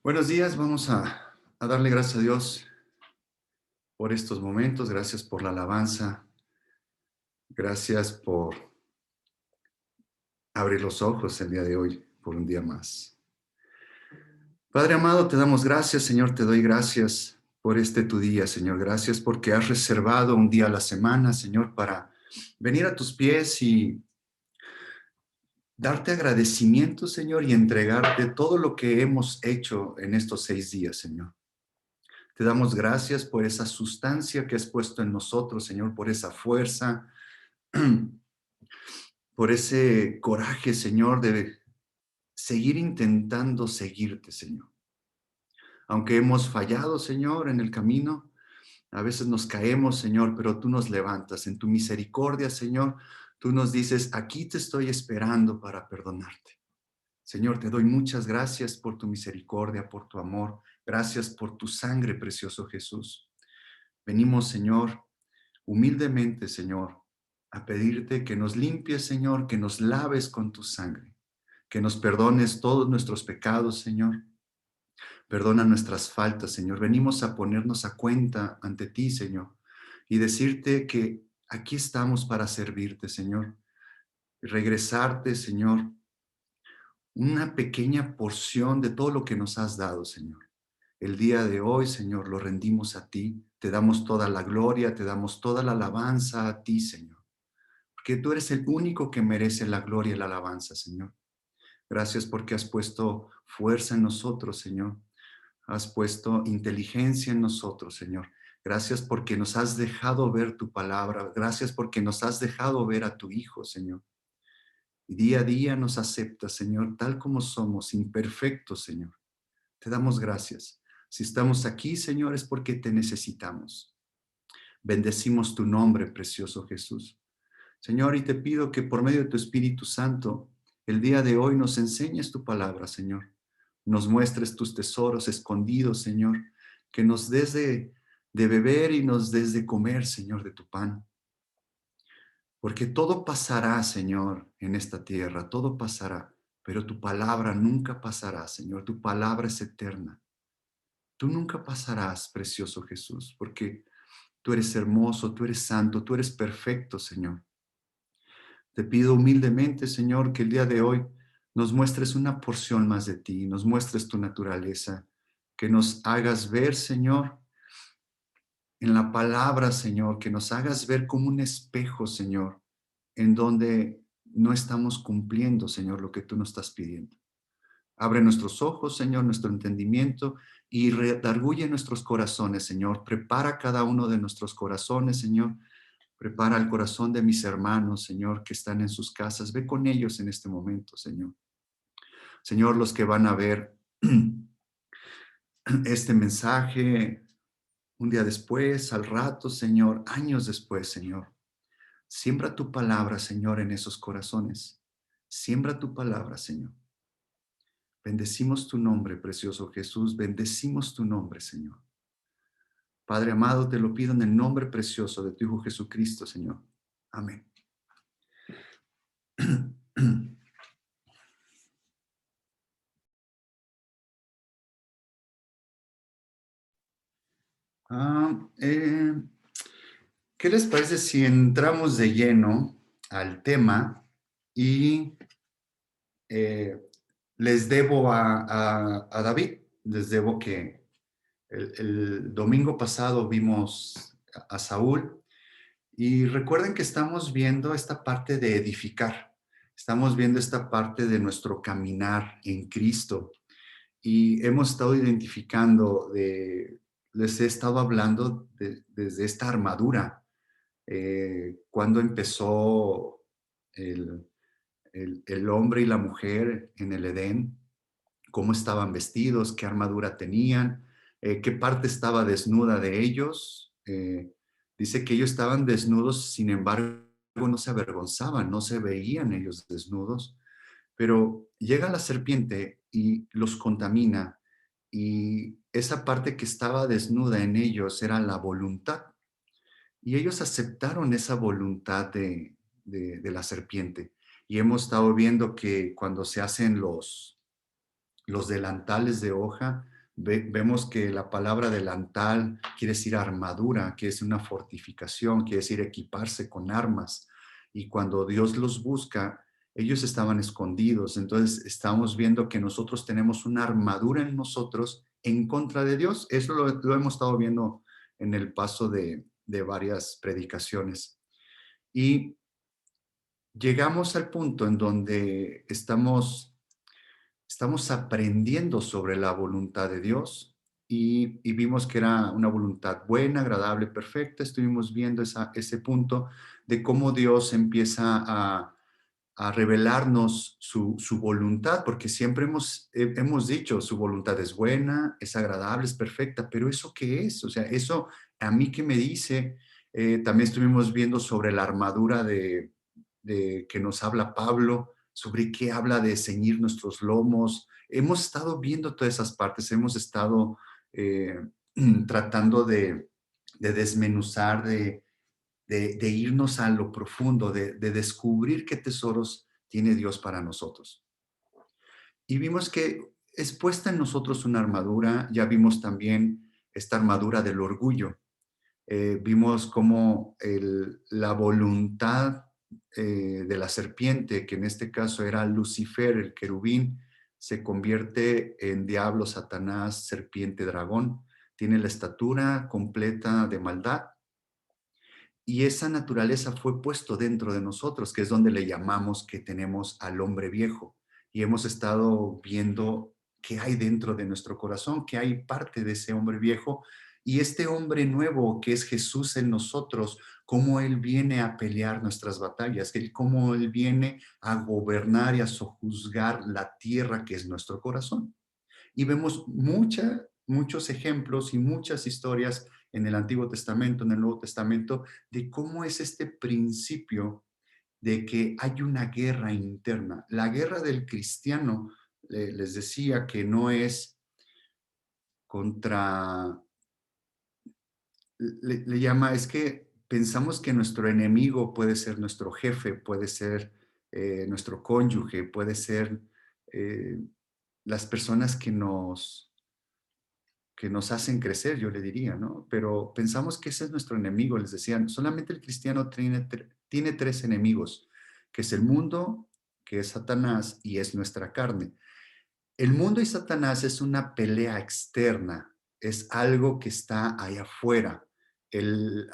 Buenos días, vamos a darle gracias a Dios por estos momentos, gracias por la alabanza, gracias por abrir los ojos el día de hoy, por un día más. Padre amado, te damos gracias, Señor, te doy gracias por este tu día, Señor. Gracias porque has reservado un día a la semana, Señor, para venir a tus pies y darte agradecimiento, Señor, y entregarte todo lo que hemos hecho en estos 6 días, Señor. Te damos gracias por esa sustancia que has puesto en nosotros, Señor, por esa fuerza, por ese coraje, Señor, de seguir intentando seguirte, Señor. Aunque hemos fallado, Señor, en el camino, a veces nos caemos, Señor, pero tú nos levantas. En tu misericordia, Señor, tú nos dices, aquí te estoy esperando para perdonarte. Señor, te doy muchas gracias por tu misericordia, por tu amor. Gracias por tu sangre, precioso Jesús. Venimos, Señor, humildemente, Señor, a pedirte que nos limpies, Señor, que nos laves con tu sangre, que nos perdones todos nuestros pecados, Señor. Perdona nuestras faltas, Señor. Venimos a ponernos a cuenta ante ti, Señor, y decirte que aquí estamos para servirte, Señor. Y regresarte, Señor, una pequeña porción de todo lo que nos has dado, Señor. El día de hoy, Señor, lo rendimos a ti. Te damos toda la gloria, te damos toda la alabanza a ti, Señor. Porque tú eres el único que merece la gloria y la alabanza, Señor. Gracias porque has puesto fuerza en nosotros, Señor. Has puesto inteligencia en nosotros, Señor. Gracias porque nos has dejado ver tu palabra. Gracias porque nos has dejado ver a tu Hijo, Señor. Y día a día nos aceptas, Señor, tal como somos, imperfectos, Señor. Te damos gracias. Si estamos aquí, Señor, es porque te necesitamos. Bendecimos tu nombre, precioso Jesús. Señor, y te pido que por medio de tu Espíritu Santo, el día de hoy nos enseñes tu palabra, Señor. Nos muestres tus tesoros escondidos, Señor. Que nos des de beber y nos des de comer, Señor, de tu pan. Porque todo pasará, Señor, en esta tierra, todo pasará. Pero tu palabra nunca pasará, Señor. Tu palabra es eterna. Tú nunca pasarás, precioso Jesús, porque tú eres hermoso, tú eres santo, tú eres perfecto, Señor. Te pido humildemente, Señor, que el día de hoy nos muestres una porción más de ti, nos muestres tu naturaleza, que nos hagas ver, Señor, en la palabra, Señor, que nos hagas ver como un espejo, Señor, en donde no estamos cumpliendo, Señor, lo que tú nos estás pidiendo. Abre nuestros ojos, Señor, nuestro entendimiento y redarguye nuestros corazones, Señor. Prepara cada uno de nuestros corazones, Señor. Prepara el corazón de mis hermanos, Señor, que están en sus casas. Ve con ellos en este momento, Señor. Señor, los que van a ver este mensaje un día después, al rato, Señor, años después, Señor. Siembra tu palabra, Señor, en esos corazones. Siembra tu palabra, Señor. Bendecimos tu nombre, precioso Jesús. Bendecimos tu nombre, Señor. Padre amado, te lo pido en el nombre precioso de tu Hijo Jesucristo, Señor. Amén. Ah, ¿Qué les parece si entramos de lleno al tema y eh, les debo a David, les debo que el domingo pasado vimos a Saúl y recuerden que estamos viendo esta parte de edificar, estamos viendo esta parte de nuestro caminar en Cristo y hemos estado identificando, les he estado hablando desde esta armadura, cuando empezó el, el hombre y la mujer en el Edén, cómo estaban vestidos, qué armadura tenían, qué parte estaba desnuda de ellos. Dice que ellos estaban desnudos, sin embargo, no se avergonzaban, no se veían ellos desnudos, pero llega la serpiente y los contamina y esa parte que estaba desnuda en ellos era la voluntad. Y ellos aceptaron esa voluntad de la serpiente. Y hemos estado viendo que cuando se hacen los delantales de hoja. Vemos que la palabra delantal quiere decir armadura, quiere decir una fortificación, quiere decir equiparse con armas. Y cuando Dios los busca, ellos estaban escondidos. Entonces estamos viendo que nosotros tenemos una armadura en nosotros en contra de Dios. Eso lo hemos estado viendo en el paso de varias predicaciones. Y llegamos al punto en donde estamos aprendiendo sobre la voluntad de Dios y vimos que era una voluntad buena, agradable, perfecta. Estuvimos viendo ese punto de cómo Dios empieza a revelarnos su voluntad, porque siempre hemos dicho, su voluntad es buena, es agradable, es perfecta, pero ¿eso qué es? O sea, eso a mí qué me dice. También estuvimos viendo sobre la armadura de que nos habla Pablo, sobre qué habla de ceñir nuestros lomos. Hemos estado viendo todas esas partes, hemos estado eh, tratando de desmenuzar, de irnos a lo profundo, de descubrir qué tesoros tiene Dios para nosotros. Y vimos que es puesta en nosotros una armadura, ya vimos también esta armadura del orgullo. Vimos cómo la voluntad de la serpiente, que en este caso era Lucifer, el querubín, se convierte en diablo, Satanás, serpiente, dragón. Tiene la estatura completa de maldad y esa naturaleza fue puesto dentro de nosotros, que es donde le llamamos que tenemos al hombre viejo. Y hemos estado viendo qué hay dentro de nuestro corazón, qué hay parte de ese hombre viejo. Y este hombre nuevo, que es Jesús en nosotros, cómo Él viene a pelear nuestras batallas, cómo Él viene a gobernar y a sojuzgar la tierra que es nuestro corazón. Y vemos muchos ejemplos y muchas historias en el Antiguo Testamento, en el Nuevo Testamento, de cómo es este principio de que hay una guerra interna. La guerra del cristiano, les decía que no es contra, le llama, es que pensamos que nuestro enemigo puede ser nuestro jefe, puede ser nuestro cónyuge, puede ser eh, las personas que nos hacen crecer, yo le diría, ¿no? Pero pensamos que ese es nuestro enemigo, les decían, solamente el cristiano tiene tres enemigos, que es el mundo, que es Satanás y es nuestra carne. El mundo y Satanás es una pelea externa, es algo que está ahí afuera.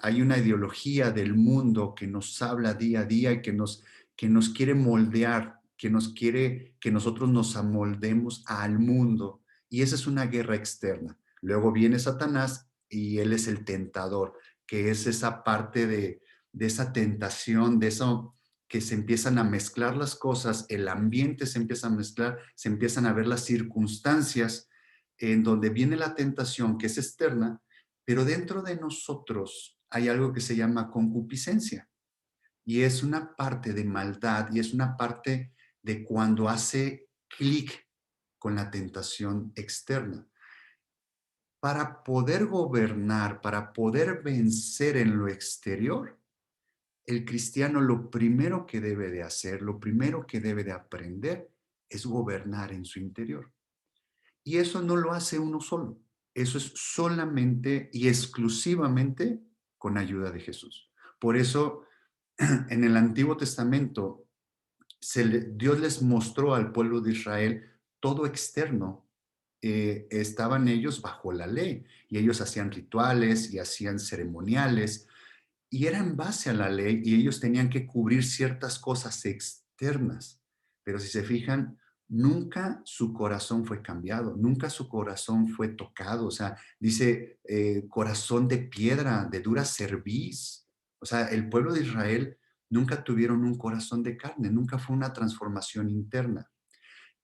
Hay una ideología del mundo que nos habla día a día y que nos quiere moldear, que nos quiere que nosotros nos amoldemos al mundo. Y esa es una guerra externa. Luego viene Satanás y él es el tentador, que es esa parte de esa tentación, de eso que se empiezan a mezclar las cosas, el ambiente se empieza a mezclar, se empiezan a ver las circunstancias en donde viene la tentación que es externa, pero dentro de nosotros hay algo que se llama concupiscencia y es una parte de maldad y es una parte de cuando hace clic con la tentación externa. Para poder gobernar, para poder vencer en lo exterior, el cristiano lo primero que debe de hacer, lo primero que debe de aprender es gobernar en su interior. Y eso no lo hace uno solo. Eso es solamente y exclusivamente con ayuda de Jesús. Por eso en el Antiguo Testamento Dios les mostró al pueblo de Israel todo externo. Estaban ellos bajo la ley y ellos hacían rituales y hacían ceremoniales y era en base a la ley y ellos tenían que cubrir ciertas cosas externas. Pero si se fijan, nunca su corazón fue cambiado, nunca su corazón fue tocado. O sea, dice corazón de piedra, de dura cerviz. O sea, el pueblo de Israel nunca tuvieron un corazón de carne, nunca fue una transformación interna.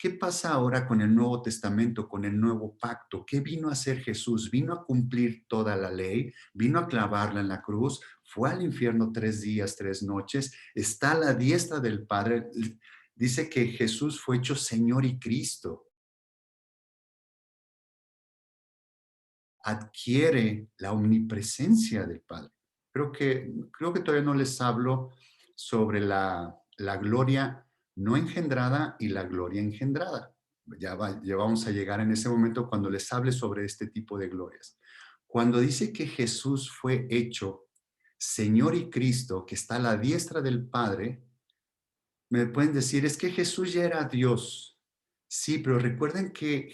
¿Qué pasa ahora con el Nuevo Testamento, con el nuevo pacto? ¿Qué vino a hacer Jesús? Vino a cumplir toda la ley, vino a clavarla en la cruz, fue al infierno 3 días, 3 noches, está a la diestra del Padre. Dice que Jesús fue hecho Señor y Cristo. Adquiere la omnipresencia del Padre. Creo que todavía no les hablo sobre la gloria no engendrada y la gloria engendrada. ya vamos a llegar en ese momento cuando les hable sobre este tipo de glorias. Cuando dice que Jesús fue hecho Señor y Cristo, que está a la diestra del Padre, me pueden decir, es que Jesús ya era Dios. Sí, pero recuerden que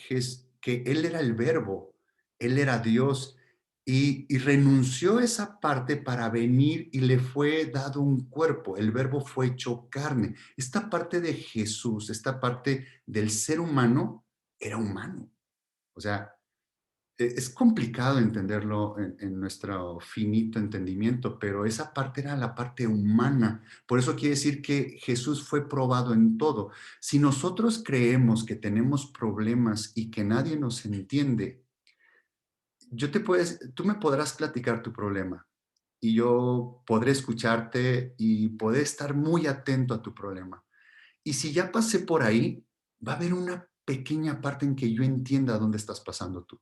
Él era el verbo, Él era Dios y renunció a esa parte para venir y le fue dado un cuerpo. El verbo fue hecho carne. Esta parte de Jesús, esta parte del ser humano, era humano. O sea, es complicado entenderlo en nuestro finito entendimiento, pero esa parte era la parte humana. Por eso quiere decir que Jesús fue probado en todo. Si nosotros creemos que tenemos problemas y que nadie nos entiende, tú me podrás platicar tu problema y yo podré escucharte y podré estar muy atento a tu problema. Y si ya pasé por ahí, va a haber una pequeña parte en que yo entienda dónde estás pasando tú.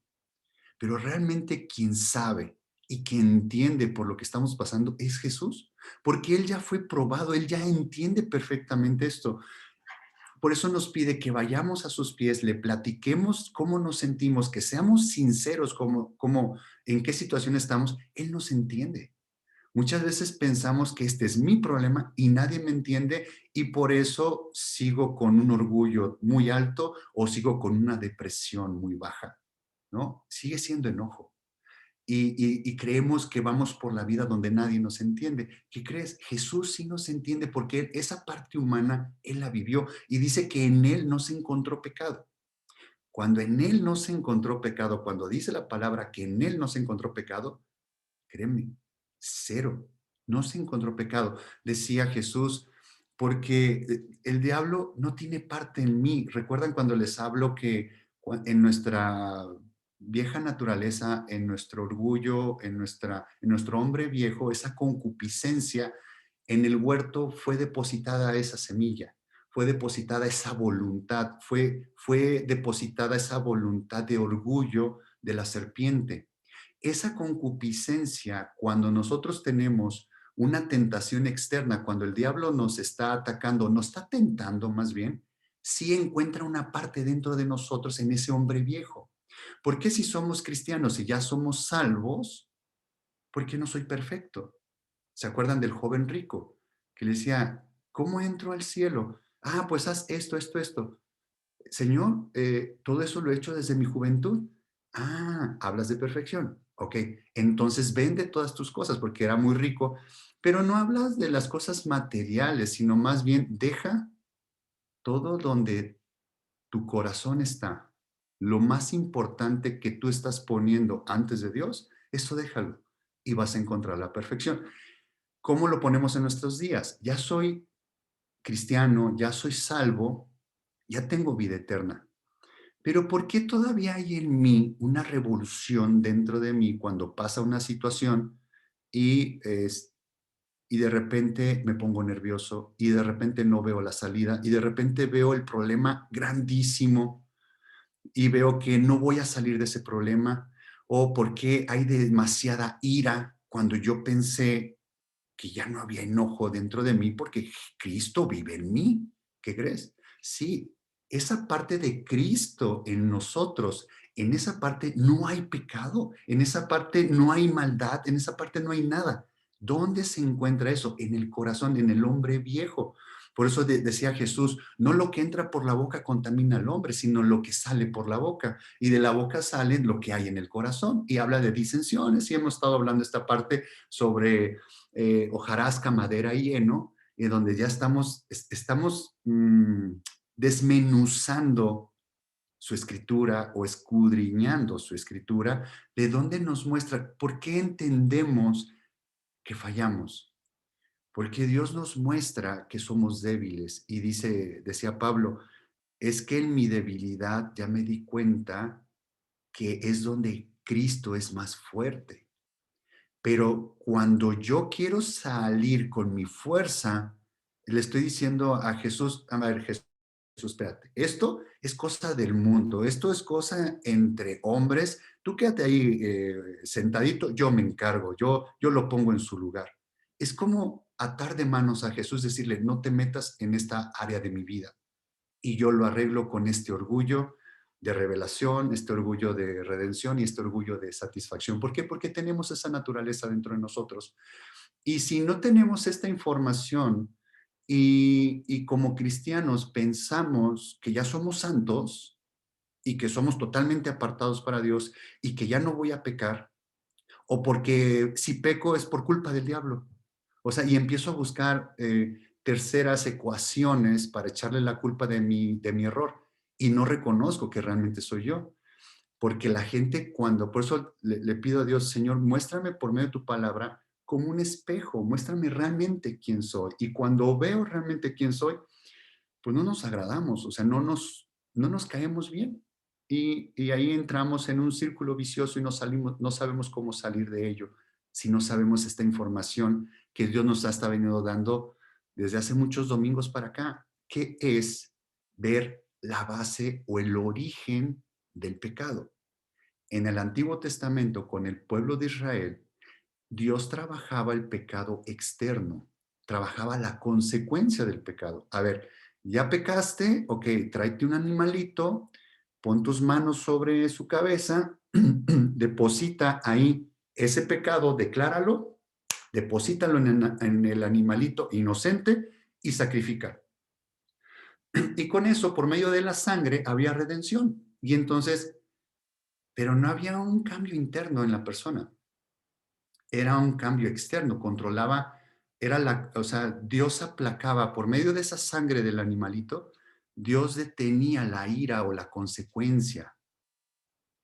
Pero realmente quien sabe y quien entiende por lo que estamos pasando es Jesús, porque Él ya fue probado, Él ya entiende perfectamente esto. Por eso nos pide que vayamos a sus pies, le platiquemos cómo nos sentimos, que seamos sinceros en qué situación estamos. Él nos entiende. Muchas veces pensamos que este es mi problema y nadie me entiende y por eso sigo con un orgullo muy alto o sigo con una depresión muy baja, ¿no? Sigue siendo enojo y creemos que vamos por la vida donde nadie nos entiende. ¿Qué crees? Jesús sí nos entiende porque esa parte humana Él la vivió y dice que en Él no se encontró pecado. Cuando en Él no se encontró pecado, cuando dice la palabra que en Él no se encontró pecado, créeme, cero, no se encontró pecado. Decía Jesús, porque el diablo no tiene parte en mí. ¿Recuerdan cuando les hablo que en nuestra vieja naturaleza, en nuestro orgullo, en nuestro hombre viejo, esa concupiscencia, en el huerto fue depositada esa semilla, fue depositada esa voluntad, fue depositada esa voluntad de orgullo de la serpiente? Esa concupiscencia, cuando nosotros tenemos una tentación externa, cuando el diablo nos está atacando, nos está tentando más bien, sí encuentra una parte dentro de nosotros en ese hombre viejo. ¿Por qué si somos cristianos y ya somos salvos, por qué no soy perfecto? ¿Se acuerdan del joven rico que le decía, ¿cómo entro al cielo? Ah, pues haz esto, esto, esto. Señor, todo eso lo he hecho desde mi juventud. Ah, hablas de perfección. Ok, entonces vende todas tus cosas porque era muy rico, pero no hablas de las cosas materiales, sino más bien deja todo donde tu corazón está. Lo más importante que tú estás poniendo antes de Dios, eso déjalo y vas a encontrar la perfección. ¿Cómo lo ponemos en nuestros días? Ya soy cristiano, ya soy salvo, ya tengo vida eterna. Pero ¿por qué todavía hay en mí una revolución dentro de mí cuando pasa una situación y, y de repente me pongo nervioso y de repente no veo la salida y de repente veo el problema grandísimo y veo que no voy a salir de ese problema? ¿O por qué hay demasiada ira cuando yo pensé que ya no había enojo dentro de mí porque Cristo vive en mí? ¿Qué crees? Sí, esa parte de Cristo en nosotros, en esa parte no hay pecado, en esa parte no hay maldad, en esa parte no hay nada. ¿Dónde se encuentra eso? En el corazón, en el hombre viejo. Por eso decía Jesús, no lo que entra por la boca contamina al hombre, sino lo que sale por la boca. Y de la boca sale lo que hay en el corazón. Y habla de disensiones. Y hemos estado hablando esta parte sobre hojarasca, madera y heno, donde ya estamos desmenuzando su escritura o escudriñando su escritura, de dónde nos muestra, por qué entendemos que fallamos. Porque Dios nos muestra que somos débiles y decía Pablo, es que en mi debilidad ya me di cuenta que es donde Cristo es más fuerte. Pero cuando yo quiero salir con mi fuerza, le estoy diciendo a Jesús, a ver, Jesús, espérate, esto es cosa del mundo, esto es cosa entre hombres, tú quédate ahí sentadito, yo me encargo, yo lo pongo en su lugar. Es como atar de manos a Jesús, decirle, no te metas en esta área de mi vida. y yo lo arreglo con este orgullo de revelación, este orgullo de redención y este orgullo de satisfacción. ¿Por qué? Porque tenemos esa naturaleza dentro de nosotros. Y si no tenemos esta información y como cristianos pensamos que ya somos santos y que somos totalmente apartados para Dios y que ya no voy a pecar, o porque si peco es por culpa del diablo. O sea, y empiezo a buscar terceras ecuaciones para echarle la culpa de mi error y no reconozco que realmente soy yo. Porque la gente cuando, por eso le pido a Dios, Señor, muéstrame por medio de tu palabra como un espejo, muéstrame realmente quién soy. Y cuando veo realmente quién soy, pues no nos agradamos, o sea, no nos caemos bien. Y ahí entramos en un círculo vicioso y no salimos, no sabemos cómo salir de ello si no sabemos esta información que Dios nos ha estado venido dando desde hace muchos domingos para acá, que es ver la base o el origen del pecado. En el Antiguo Testamento, con el pueblo de Israel, Dios trabajaba el pecado externo, trabajaba la consecuencia del pecado. A ver, ya pecaste, ok, tráete un animalito, pon tus manos sobre su cabeza, deposita ahí ese pecado, decláralo, deposítalo en el animalito inocente y sacrifica. Y con eso, por medio de la sangre, había redención. Y entonces, pero no había un cambio interno en la persona, era un cambio externo, controlaba, era la, o sea, Dios aplacaba por medio de esa sangre del animalito, Dios detenía la ira o la consecuencia,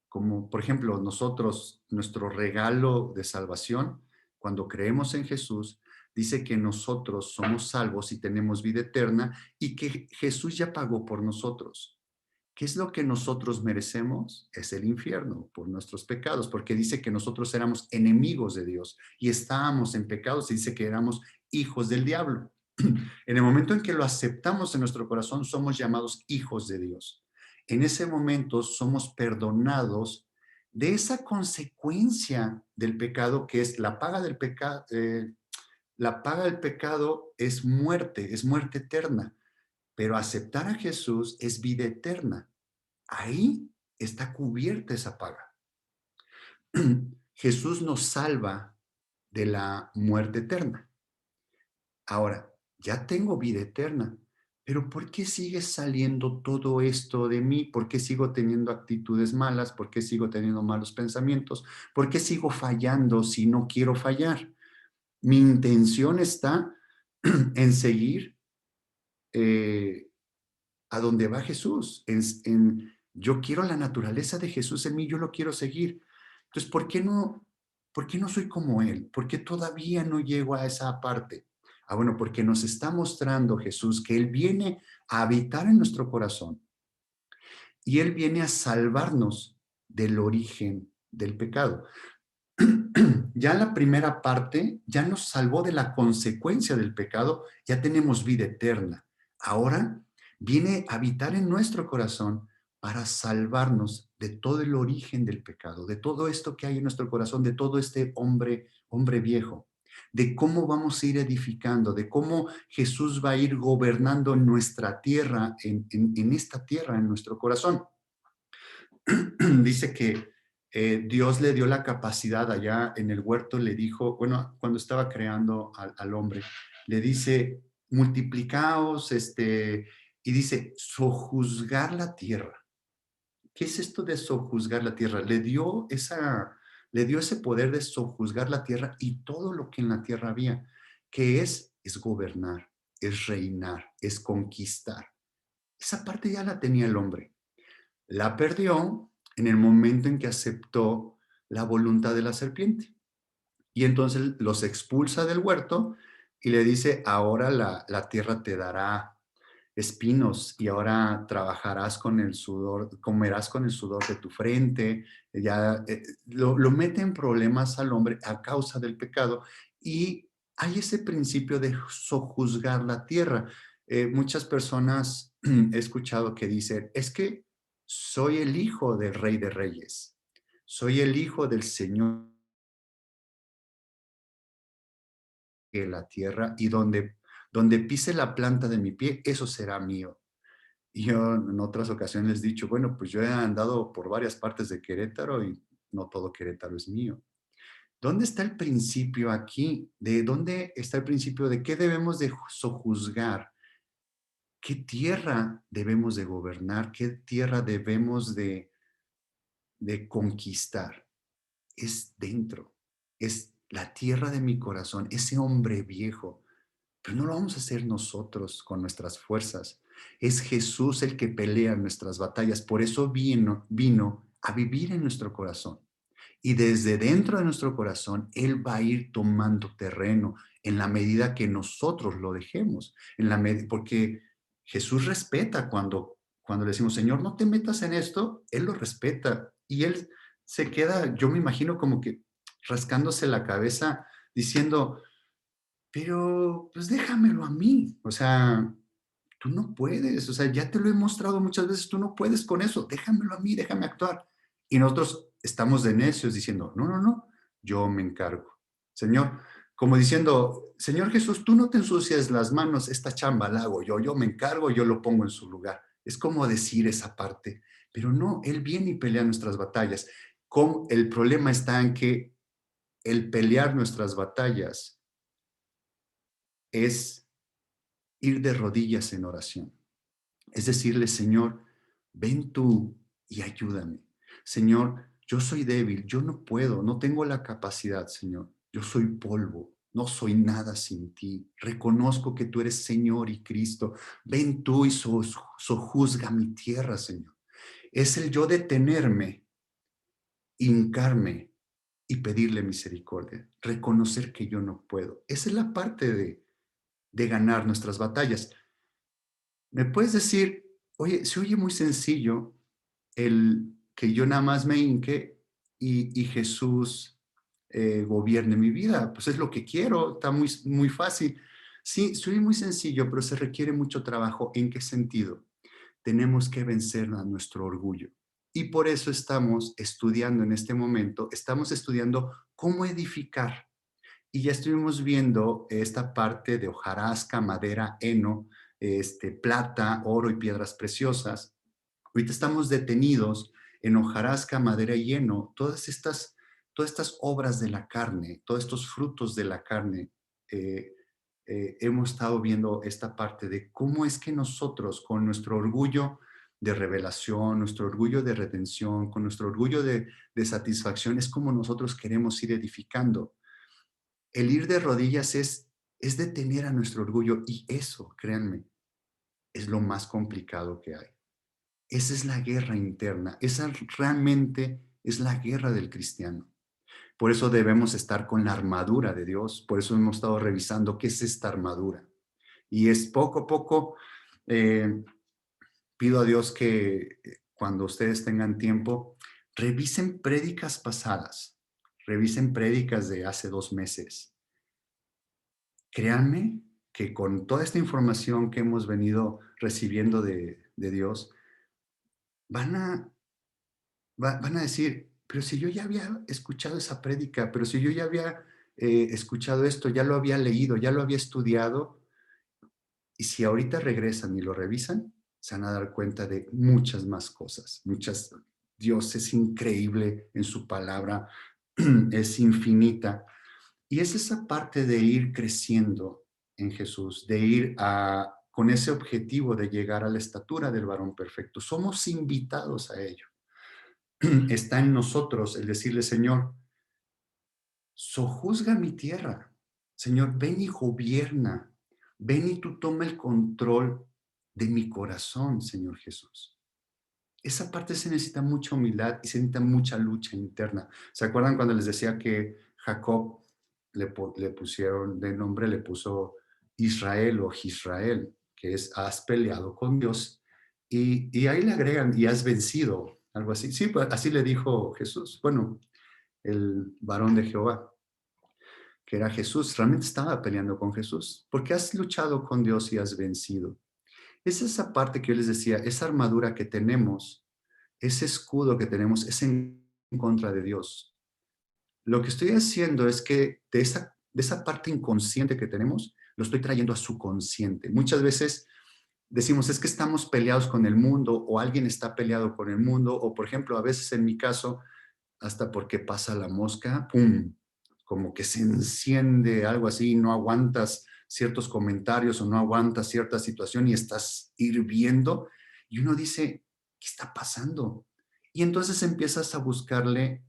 como por ejemplo nosotros, nuestro regalo de salvación, cuando creemos en Jesús, dice que nosotros somos salvos y tenemos vida eterna y que Jesús ya pagó por nosotros. ¿Qué es lo que nosotros merecemos? Es el infierno por nuestros pecados, porque dice que nosotros éramos enemigos de Dios y estábamos en pecados y dice que éramos hijos del diablo. En el momento en que lo aceptamos en nuestro corazón, somos llamados hijos de Dios. En ese momento somos perdonados de esa consecuencia del pecado que es la paga del pecado. La paga del pecado es muerte eterna, pero aceptar a Jesús es vida eterna. Ahí está cubierta esa paga. Jesús nos salva de la muerte eterna. Ahora, ya tengo vida eterna, pero ¿por qué sigue saliendo todo esto de mí? ¿Por qué sigo teniendo actitudes malas? ¿Por qué sigo teniendo malos pensamientos? ¿Por qué sigo fallando si no quiero fallar? Mi intención está en seguir eh, a donde va Jesús. Yo quiero la naturaleza de Jesús en mí, yo lo quiero seguir. Entonces, por qué no soy como Él? ¿Por qué todavía no llego a esa parte? Ah, bueno, porque nos está mostrando Jesús que Él viene a habitar en nuestro corazón y Él viene a salvarnos del origen del pecado. Ya la primera parte ya nos salvó de la consecuencia del pecado, ya tenemos vida eterna. Ahora viene a habitar en nuestro corazón para salvarnos de todo el origen del pecado, de todo esto que hay en nuestro corazón, de todo este hombre viejo, de cómo vamos a ir edificando, de cómo Jesús va a ir gobernando en nuestra tierra, en esta tierra, en nuestro corazón. Dice que Dios le dio la capacidad allá en el huerto, le dijo, bueno, cuando estaba creando al hombre, le dice, multiplicaos, y dice, sojuzgar la tierra. ¿Qué es esto de sojuzgar la tierra? Le dio ese poder de sojuzgar la tierra y todo lo que en la tierra había, que es gobernar, es reinar, es conquistar. Esa parte ya la tenía el hombre. La perdió en el momento en que aceptó la voluntad de la serpiente. Y entonces los expulsa del huerto y le dice, ahora la tierra te dará espinos y ahora trabajarás con el sudor, comerás con el sudor de tu frente. Ya lo mete en problemas al hombre a causa del pecado. Y hay ese principio de sojuzgar la tierra. Muchas personas he escuchado que dicen, es que soy el hijo del Rey de Reyes, soy el hijo del Señor de la tierra y donde pise la planta de mi pie, eso será mío. Y yo en otras ocasiones les he dicho, bueno, pues yo he andado por varias partes de Querétaro y no todo Querétaro es mío. ¿Dónde está el principio aquí? ¿De dónde está el principio de qué debemos de sojuzgar? ¿Qué tierra debemos de gobernar? ¿Qué tierra debemos de conquistar? Es dentro, es la tierra de mi corazón, ese hombre viejo. Pero no lo vamos a hacer nosotros con nuestras fuerzas. Es Jesús el que pelea nuestras batallas. Por eso vino a vivir en nuestro corazón. Y desde dentro de nuestro corazón, Él va a ir tomando terreno en la medida que nosotros lo dejemos. Porque Jesús respeta cuando le decimos, Señor, no te metas en esto, Él lo respeta. Y Él se queda, yo me imagino como que rascándose la cabeza diciendo, pero pues déjamelo a mí. O sea, tú no puedes, o sea, ya te lo he mostrado muchas veces, tú no puedes con eso, déjamelo a mí, déjame actuar. Y nosotros estamos de necios diciendo, no, no, no, yo me encargo. Señor, como diciendo, Señor Jesús, tú no te ensucias las manos, esta chamba la hago yo me encargo, yo lo pongo en su lugar. Es como decir esa parte, pero no, Él viene y pelea nuestras batallas. El problema está en que el pelear nuestras batallas es ir de rodillas en oración. Es decirle, Señor, ven tú y ayúdame. Señor, yo soy débil, yo no puedo, no tengo la capacidad, Señor. Yo soy polvo, no soy nada sin ti. Reconozco que tú eres Señor y Cristo. Ven tú y sojuzga mi tierra, Señor. Es el yo detenerme, hincarme y pedirle misericordia. Reconocer que yo no puedo. Esa es la parte de ganar nuestras batallas. ¿Me puedes decir, oye, se oye muy sencillo el que yo nada más me hinque y Jesús gobierne mi vida? Pues es lo que quiero, está muy, muy fácil. Sí, se oye muy sencillo, pero se requiere mucho trabajo. ¿En qué sentido? Tenemos que vencer a nuestro orgullo. Y por eso estamos estudiando en este momento, estamos estudiando cómo edificar. Y ya estuvimos viendo esta parte de hojarasca, madera, heno, plata, oro y piedras preciosas. Ahorita estamos detenidos en hojarasca, madera y heno, todas estas obras de la carne, todos estos frutos de la carne. eh, Hemos estado viendo esta parte de cómo es que nosotros, con nuestro orgullo de revelación, nuestro orgullo de redención, con nuestro orgullo de satisfacción, es como nosotros queremos ir edificando. El ir de rodillas es detener a nuestro orgullo y eso, créanme, es lo más complicado que hay. Esa es la guerra interna, esa realmente es la guerra del cristiano. Por eso debemos estar con la armadura de Dios, por eso hemos estado revisando qué es esta armadura. Y es poco a poco, eh, pido a Dios que cuando ustedes tengan tiempo, revisen prédicas pasadas, revisen prédicas de hace 2 meses. Créanme que con toda esta información que hemos venido recibiendo de Dios, van a, van a decir, pero si yo ya había escuchado esa prédica, pero si yo ya había escuchado esto, ya lo había leído, ya lo había estudiado, y si ahorita regresan y lo revisan, se van a dar cuenta de muchas más cosas, muchas. Dios es increíble en su palabra, es infinita. Y es esa parte de ir creciendo en Jesús, de ir con ese objetivo de llegar a la estatura del varón perfecto. Somos invitados a ello. Está en nosotros el decirle, Señor, sojuzga mi tierra. Señor, ven y gobierna. Ven y tú toma el control de mi corazón, Señor Jesús. Esa parte se necesita mucha humildad y se necesita mucha lucha interna. ¿Se acuerdan cuando les decía que Jacob le pusieron de nombre, le puso Israel o Israel, que es has peleado con Dios? Y ahí le agregan y has vencido, algo así. Sí, pues así le dijo Jesús. Bueno, el varón de Jehová, que era Jesús, realmente estaba peleando con Jesús, porque has luchado con Dios y has vencido. Es esa parte que yo les decía, esa armadura que tenemos, ese escudo que tenemos, es en contra de Dios. Lo que estoy haciendo es que de esa parte inconsciente que tenemos, lo estoy trayendo a su consciente. Muchas veces decimos, es que estamos peleados con el mundo o alguien está peleado con el mundo o, por ejemplo, a veces en mi caso, hasta porque pasa la mosca, ¡pum! Como que se enciende algo así, no aguantas ciertos comentarios o no aguantas cierta situación y estás hirviendo y uno dice, ¿qué está pasando? Y entonces empiezas a buscarle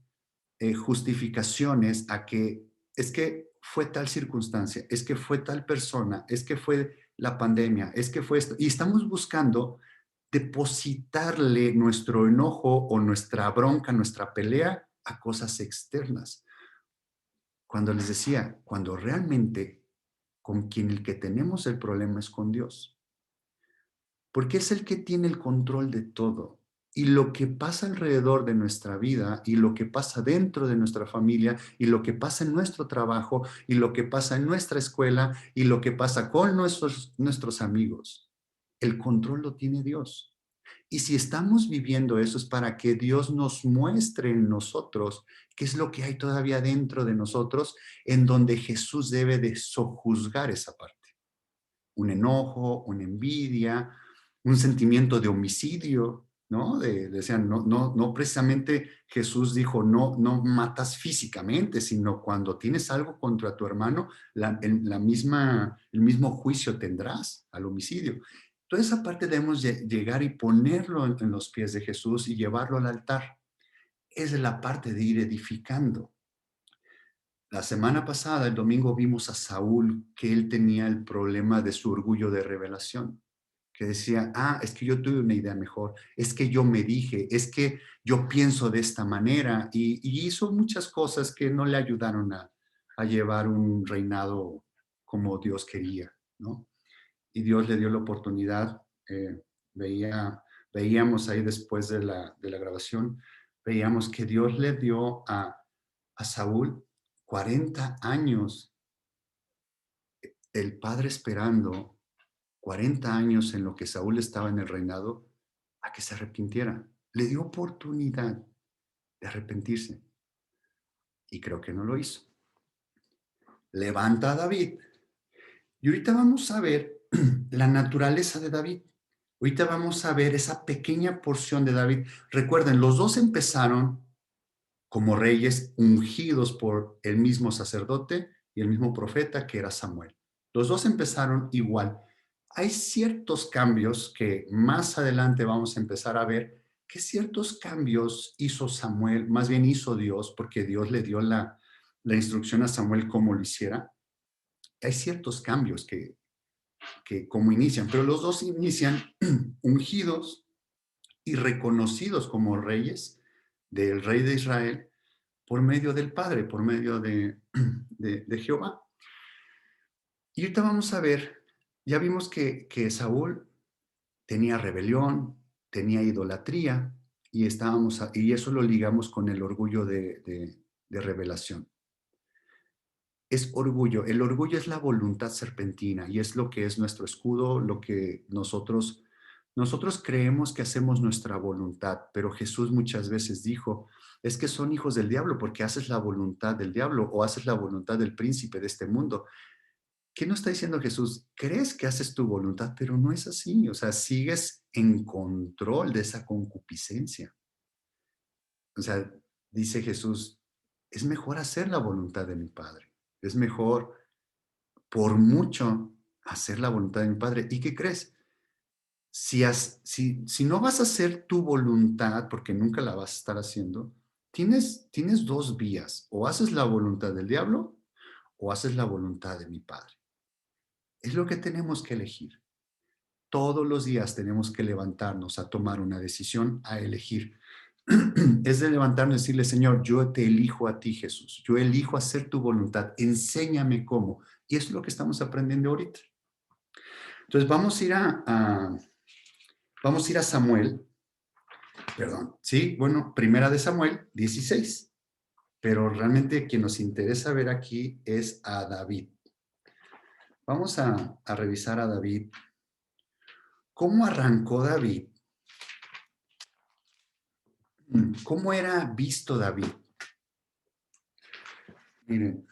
justificaciones a que es que fue tal circunstancia, es que fue tal persona, es que fue la pandemia, es que fue esto. Y estamos buscando depositarle nuestro enojo o nuestra bronca, nuestra pelea a cosas externas. Cuando les decía, cuando realmente con quien el que tenemos el problema es con Dios, porque es el que tiene el control de todo. Y lo que pasa alrededor de nuestra vida y lo que pasa dentro de nuestra familia y lo que pasa en nuestro trabajo y lo que pasa en nuestra escuela y lo que pasa con nuestros amigos, el control lo tiene Dios. Y si estamos viviendo eso es para que Dios nos muestre en nosotros qué es lo que hay todavía dentro de nosotros en donde Jesús debe de sojuzgar esa parte. Un enojo, una envidia, un sentimiento de homicidio, ¿no? Decían, no precisamente Jesús dijo, no matas físicamente, sino cuando tienes algo contra tu hermano, el mismo juicio tendrás al homicidio. Toda esa parte debemos llegar y ponerlo en los pies de Jesús y llevarlo al altar. Es la parte de ir edificando. La semana pasada, el domingo, vimos a Saúl que él tenía el problema de su orgullo de revelación, que decía, es que yo tuve una idea mejor, es que yo me dije, es que yo pienso de esta manera, y hizo muchas cosas que no le ayudaron a llevar un reinado como Dios quería, ¿no? Y Dios le dio la oportunidad, veía, veíamos ahí después de la grabación, veíamos que Dios le dio a Saúl 40 años, el padre esperando 40 años en lo que Saúl estaba en el reinado a que se arrepintiera. Le dio oportunidad de arrepentirse y creo que no lo hizo. Levanta a David y ahorita vamos a ver la naturaleza de David. Ahorita vamos a ver esa pequeña porción de David. Recuerden, los dos empezaron como reyes ungidos por el mismo sacerdote y el mismo profeta que era Samuel. Los dos empezaron igual. Hay ciertos cambios que más adelante vamos a empezar a ver que ciertos cambios hizo Samuel, más bien hizo Dios, porque Dios le dio la instrucción a Samuel cómo lo hiciera. Hay ciertos cambios que como inician, pero los dos inician ungidos y reconocidos como reyes del rey de Israel por medio del Padre, por medio de Jehová. Y ahorita vamos a ver, ya vimos que Saúl tenía rebelión, tenía idolatría, y eso lo ligamos con el orgullo de revelación. Es orgullo, el orgullo es la voluntad serpentina y es lo que es nuestro escudo, lo que nosotros creemos que hacemos nuestra voluntad, pero Jesús muchas veces dijo, es que son hijos del diablo porque haces la voluntad del diablo o haces la voluntad del príncipe de este mundo. ¿Qué nos está diciendo Jesús? Crees que haces tu voluntad, pero no es así. O sea, sigues en control de esa concupiscencia. O sea, dice Jesús, es mejor hacer la voluntad de mi Padre. Es mejor, por mucho, hacer la voluntad de mi Padre. ¿Y qué crees? Si no vas a hacer tu voluntad, porque nunca la vas a estar haciendo, tienes dos vías. O haces la voluntad del diablo o haces la voluntad de mi Padre. Es lo que tenemos que elegir. Todos los días tenemos que levantarnos a tomar una decisión, a elegir. Es de levantarnos y decirle, Señor, yo te elijo a ti, Jesús. Yo elijo hacer tu voluntad. Enséñame cómo. Y eso es lo que estamos aprendiendo ahorita. Entonces vamos a ir a Samuel, perdón, sí, bueno, primera de Samuel 16. Pero realmente quien nos interesa ver aquí es a David. Vamos a revisar a David. ¿Cómo arrancó David? ¿Cómo era visto David? Miren,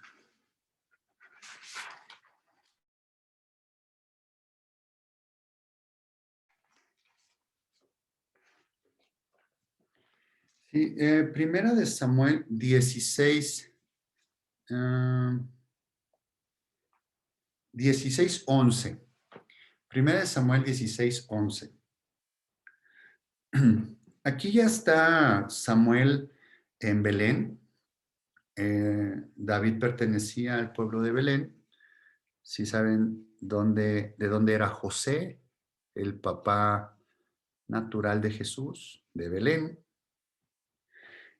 Sí, Primera de Samuel 16, ah, 16:11. Primera de Samuel 16:11. Aquí ya está Samuel en Belén. David pertenecía al pueblo de Belén. Si saben de dónde era José, el papá natural de Jesús, de Belén.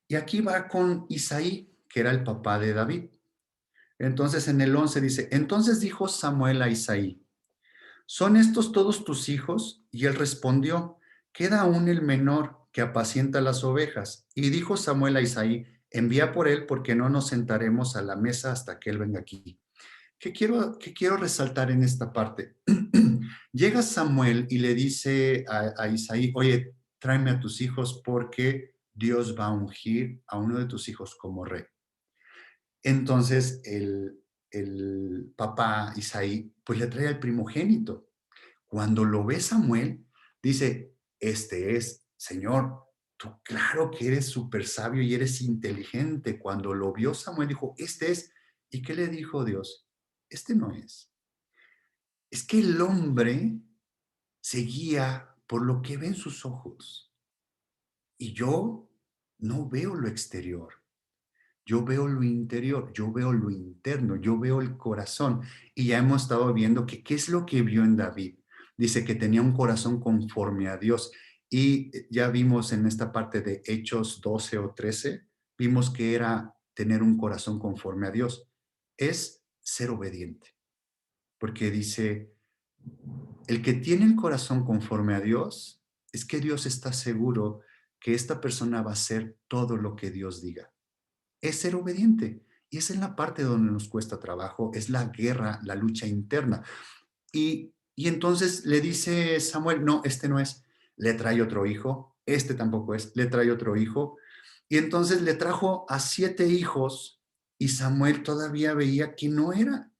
Y aquí va con Isaí, que era el papá de David. Entonces en el 11 dice, entonces dijo Samuel a Isaí, ¿son estos todos tus hijos? Y él respondió, queda aún el menor que apacienta las ovejas. Y dijo Samuel a Isaí, envía por él porque no nos sentaremos a la mesa hasta que él venga aquí. ¿Qué quiero resaltar en esta parte? Llega Samuel y le dice a Isaí, oye, tráeme a tus hijos porque Dios va a ungir a uno de tus hijos como rey. Entonces el papá Isaí pues le trae al primogénito. Cuando lo ve Samuel, dice, este es, Señor, tú claro que eres súper sabio y eres inteligente. Cuando lo vio Samuel dijo, este es. ¿Y qué le dijo Dios? Este no es. Es que el hombre se guía por lo que ven sus ojos. Y yo no veo lo exterior. Yo veo lo interior, yo veo lo interno, yo veo el corazón. Y ya hemos estado viendo que qué es lo que vio en David. Dice que tenía un corazón conforme a Dios. Y ya vimos en esta parte de Hechos 12 o 13, vimos que era tener un corazón conforme a Dios. Es ser obediente. Porque dice, el que tiene el corazón conforme a Dios, es que Dios está seguro que esta persona va a hacer todo lo que Dios diga. Es ser obediente. Y es en la parte donde nos cuesta trabajo, es la guerra, la lucha interna. Y entonces le dice Samuel, no, este no es. Le trae otro hijo, este tampoco es, le trae otro hijo. Y entonces le trajo a 7 hijos y Samuel todavía veía que no era.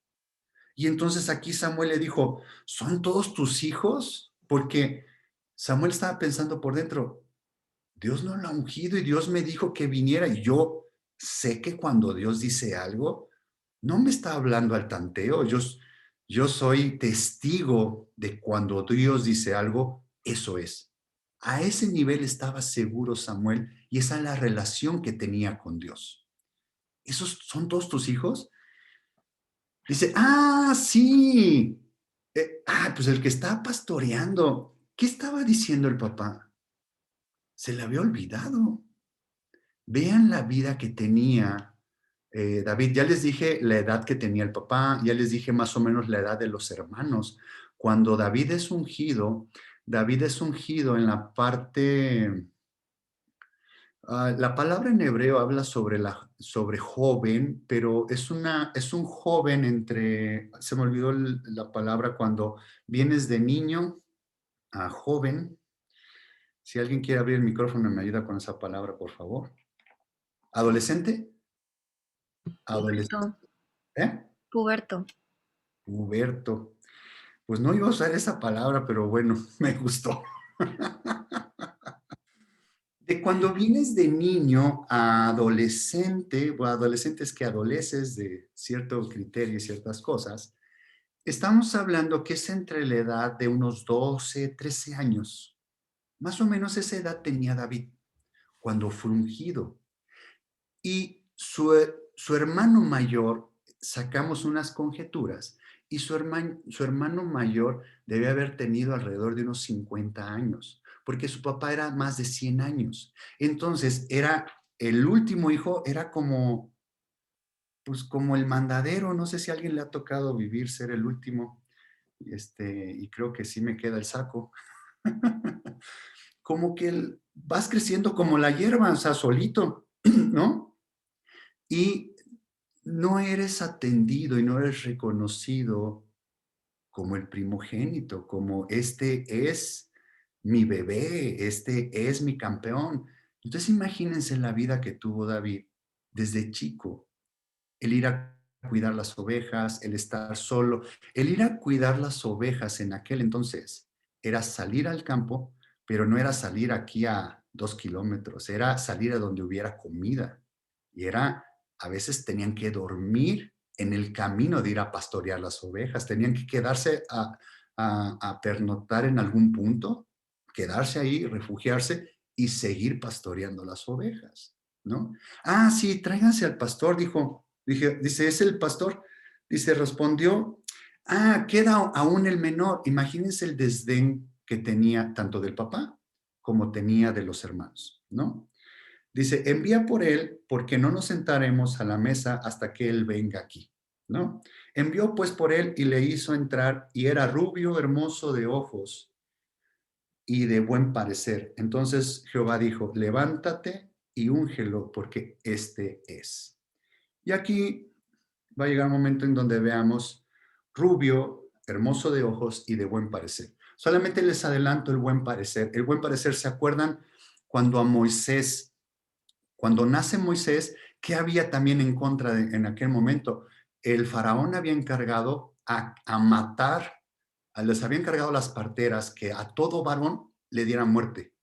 Y entonces aquí Samuel le dijo, ¿son todos tus hijos? Porque Samuel estaba pensando por dentro, Dios no lo ha ungido y Dios me dijo que viniera. Y yo sé que cuando Dios dice algo, no me está hablando al tanteo. Yo soy testigo de cuando Dios dice algo, eso es. A ese nivel estaba seguro Samuel y esa es la relación que tenía con Dios. ¿Esos son todos tus hijos? Dice, sí. Pues el que está pastoreando. ¿Qué estaba diciendo el papá? Se le había olvidado. Vean la vida que tenía David. Ya les dije la edad que tenía el papá, ya les dije más o menos la edad de los hermanos. Cuando David es ungido en la parte, la palabra en hebreo habla sobre joven, pero es un joven entre, se me olvidó la palabra cuando vienes de niño a joven. Si alguien quiere abrir el micrófono, me ayuda con esa palabra, por favor. ¿Adolescente? Adolescente. Puberto, ¿Eh? puberto. Puberto. Pues no iba a usar esa palabra, pero bueno, me gustó. De cuando vienes de niño a adolescente, o adolescentes que adoleces de cierto criterio y ciertas cosas, estamos hablando que es entre la edad de unos 12, 13 años. Más o menos esa edad tenía David cuando fue ungido. Y su hermano mayor, sacamos unas conjeturas, y su hermano mayor debe haber tenido alrededor de unos 50 años, porque su papá era más de 100 años. Entonces, era el último hijo, era como, pues como el mandadero, no sé si a alguien le ha tocado vivir, ser el último, y creo que sí me queda el saco. Como que vas creciendo como la hierba, o sea, solito, ¿no? Y no eres atendido y no eres reconocido como el primogénito, como este es mi bebé, este es mi campeón. Entonces imagínense la vida que tuvo David desde chico, el ir a cuidar las ovejas, el estar solo, el ir a cuidar las ovejas en aquel entonces era salir al campo, pero no era salir aquí 2 kilómetros, era salir a donde hubiera comida. Y era, a veces tenían que dormir en el camino de ir a pastorear las ovejas, tenían que quedarse a pernoctar en algún punto, quedarse ahí, refugiarse y seguir pastoreando las ovejas, ¿no? Ah, sí, tráiganse al pastor, dice, ¿es el pastor? Dice, respondió, ah, queda aún el menor. Imagínense el desdén que tenía tanto del papá como tenía de los hermanos, ¿no? Dice, envía por él porque no nos sentaremos a la mesa hasta que él venga aquí, ¿no? Envió pues por él y le hizo entrar y era rubio, hermoso de ojos y de buen parecer. Entonces Jehová dijo, levántate y úngelo porque este es. Y aquí va a llegar un momento en donde veamos rubio, hermoso de ojos y de buen parecer. Solamente les adelanto el buen parecer. El buen parecer, ¿se acuerdan cuando a Moisés, cuando nace Moisés, qué había también en contra en aquel momento? El faraón había encargado a matar, les había encargado las parteras que a todo varón le dieran muerte.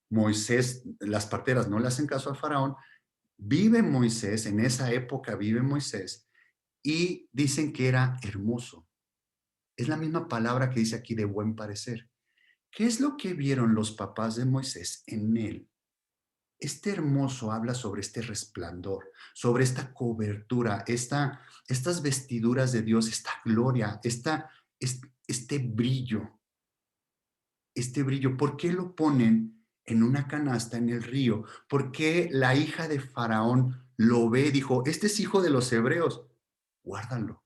Moisés, las parteras no le hacen caso al faraón, vive Moisés, en esa época vive Moisés, y dicen que era hermoso. Es la misma palabra que dice aquí de buen parecer. ¿Qué es lo que vieron los papás de Moisés en él? Este hermoso habla sobre este resplandor, sobre esta cobertura, estas vestiduras de Dios, esta gloria, este brillo, este brillo. ¿Por qué lo ponen en una canasta en el río? ¿Por qué la hija de Faraón lo ve? Dijo, este es hijo de los hebreos, guárdalo.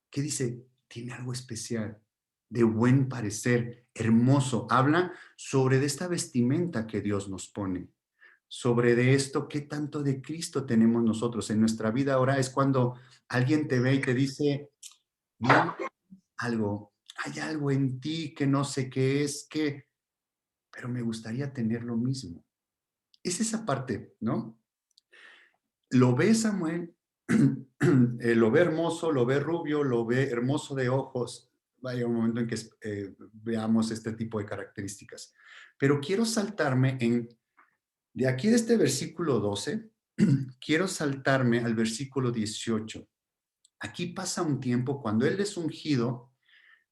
¿Qué dice? Tiene algo especial, de buen parecer, hermoso. Habla sobre de esta vestimenta que Dios nos pone, sobre de esto, qué tanto de Cristo tenemos nosotros en nuestra vida. Ahora es cuando alguien te ve y te dice, no, algo, hay algo en ti que no sé qué es, pero me gustaría tener lo mismo. Es esa parte, ¿no? Lo ve Samuel, lo ve hermoso, lo ve rubio, lo ve hermoso de ojos. Vaya un momento en que veamos este tipo de características. Pero quiero saltarme de aquí de este versículo 12, quiero saltarme al versículo 18. Aquí pasa un tiempo, cuando él es ungido,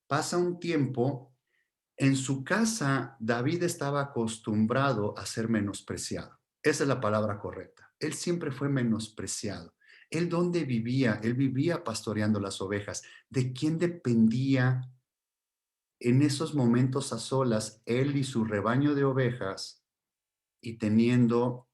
pasa un tiempo, en su casa David estaba acostumbrado a ser menospreciado. Esa es la palabra correcta. Él siempre fue menospreciado. ¿Él dónde vivía? Él vivía pastoreando las ovejas. ¿De quién dependía en esos momentos a solas él y su rebaño de ovejas y teniendo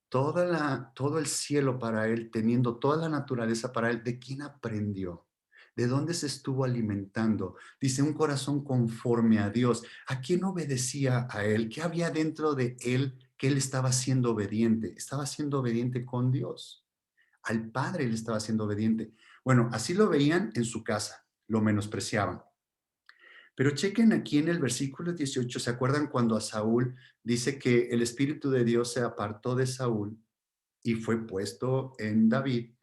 todo el cielo para él, teniendo toda la naturaleza para él? ¿De quién aprendió? ¿De dónde se estuvo alimentando? Dice, un corazón conforme a Dios. ¿A quién obedecía a él? ¿Qué había dentro de él que él estaba siendo obediente? Estaba siendo obediente con Dios. Al Padre él estaba siendo obediente. Bueno, así lo veían en su casa, lo menospreciaban. Pero chequen aquí en el versículo 18, ¿se acuerdan cuando a Saúl dice que el Espíritu de Dios se apartó de Saúl y fue puesto en David?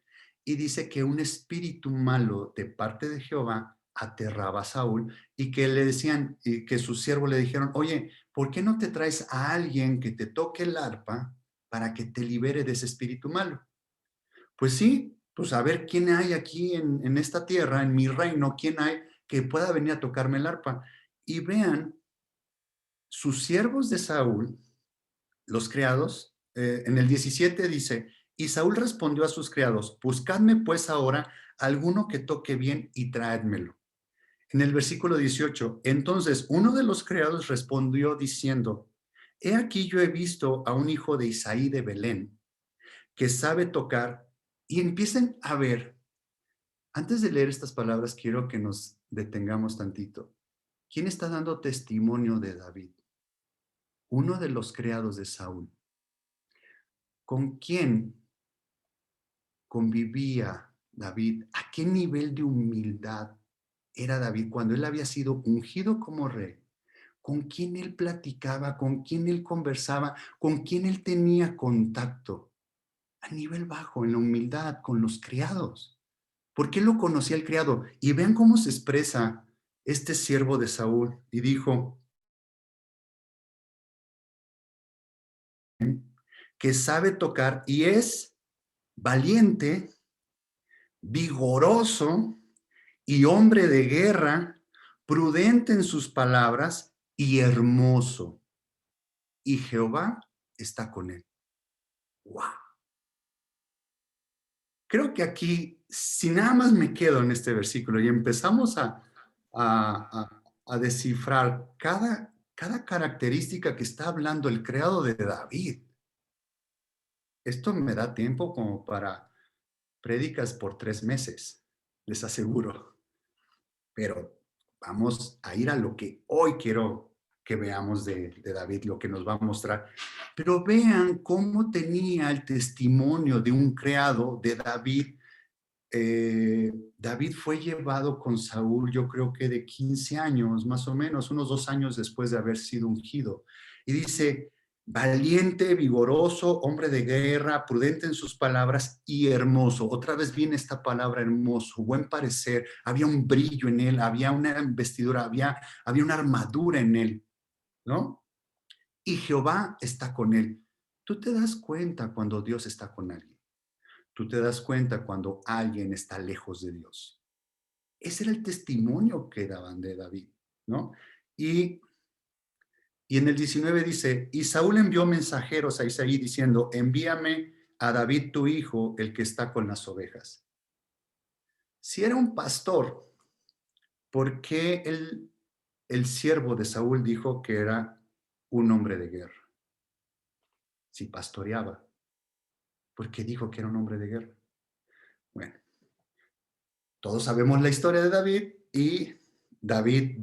Y dice que un espíritu malo de parte de Jehová aterraba a Saúl y que le decían, y que sus siervos le dijeron, oye, ¿por qué no te traes a alguien que te toque el arpa para que te libere de ese espíritu malo? Pues sí, pues a ver quién hay aquí en esta tierra, en mi reino, quién hay que pueda venir a tocarme el arpa. Y vean, sus siervos de Saúl, los criados, en el 17 dice, y Saúl respondió a sus criados, buscadme pues ahora alguno que toque bien y traédmelo. En el versículo 18, entonces uno de los criados respondió diciendo, he aquí yo he visto a un hijo de Isaí de Belén que sabe tocar. Y empiecen a ver, antes de leer estas palabras, quiero que nos detengamos tantito. ¿Quién está dando testimonio de David? Uno de los criados de Saúl. ¿Con quién convivía David? ¿A qué nivel de humildad era David cuando él había sido ungido como rey? ¿Con quién él platicaba? ¿Con quién él conversaba? ¿Con quién él tenía contacto? A nivel bajo, en la humildad, con los criados. ¿Por qué lo conocía el criado? Y vean cómo se expresa este siervo de Saúl. Y dijo, que sabe tocar y es valiente, vigoroso y hombre de guerra, prudente en sus palabras y hermoso. Y Jehová está con él. ¡Wow! Creo que aquí, si nada más me quedo en este versículo y empezamos a descifrar cada característica que está hablando el creado de David, esto me da tiempo como para prédicas por 3 meses, les aseguro. Pero vamos a ir a lo que hoy quiero que veamos de David, lo que nos va a mostrar. Pero vean cómo tenía el testimonio de un criado de David. David fue llevado con Saúl, yo creo que de 15 años, más o menos, unos 2 años después de haber sido ungido. Y dice, valiente, vigoroso, hombre de guerra, prudente en sus palabras y hermoso. Otra vez viene esta palabra hermoso, buen parecer, había un brillo en él, había una vestidura, había una armadura en él, ¿no? Y Jehová está con él. Tú te das cuenta cuando Dios está con alguien. Tú te das cuenta cuando alguien está lejos de Dios. Ese era el testimonio que daban de David, ¿no? Y, y en el 19 dice, y Saúl envió mensajeros a Isaí diciendo, envíame a David tu hijo, el que está con las ovejas. Si era un pastor, ¿por qué el siervo de Saúl dijo que era un hombre de guerra? Si pastoreaba, ¿por qué dijo que era un hombre de guerra? Bueno, todos sabemos la historia de David y David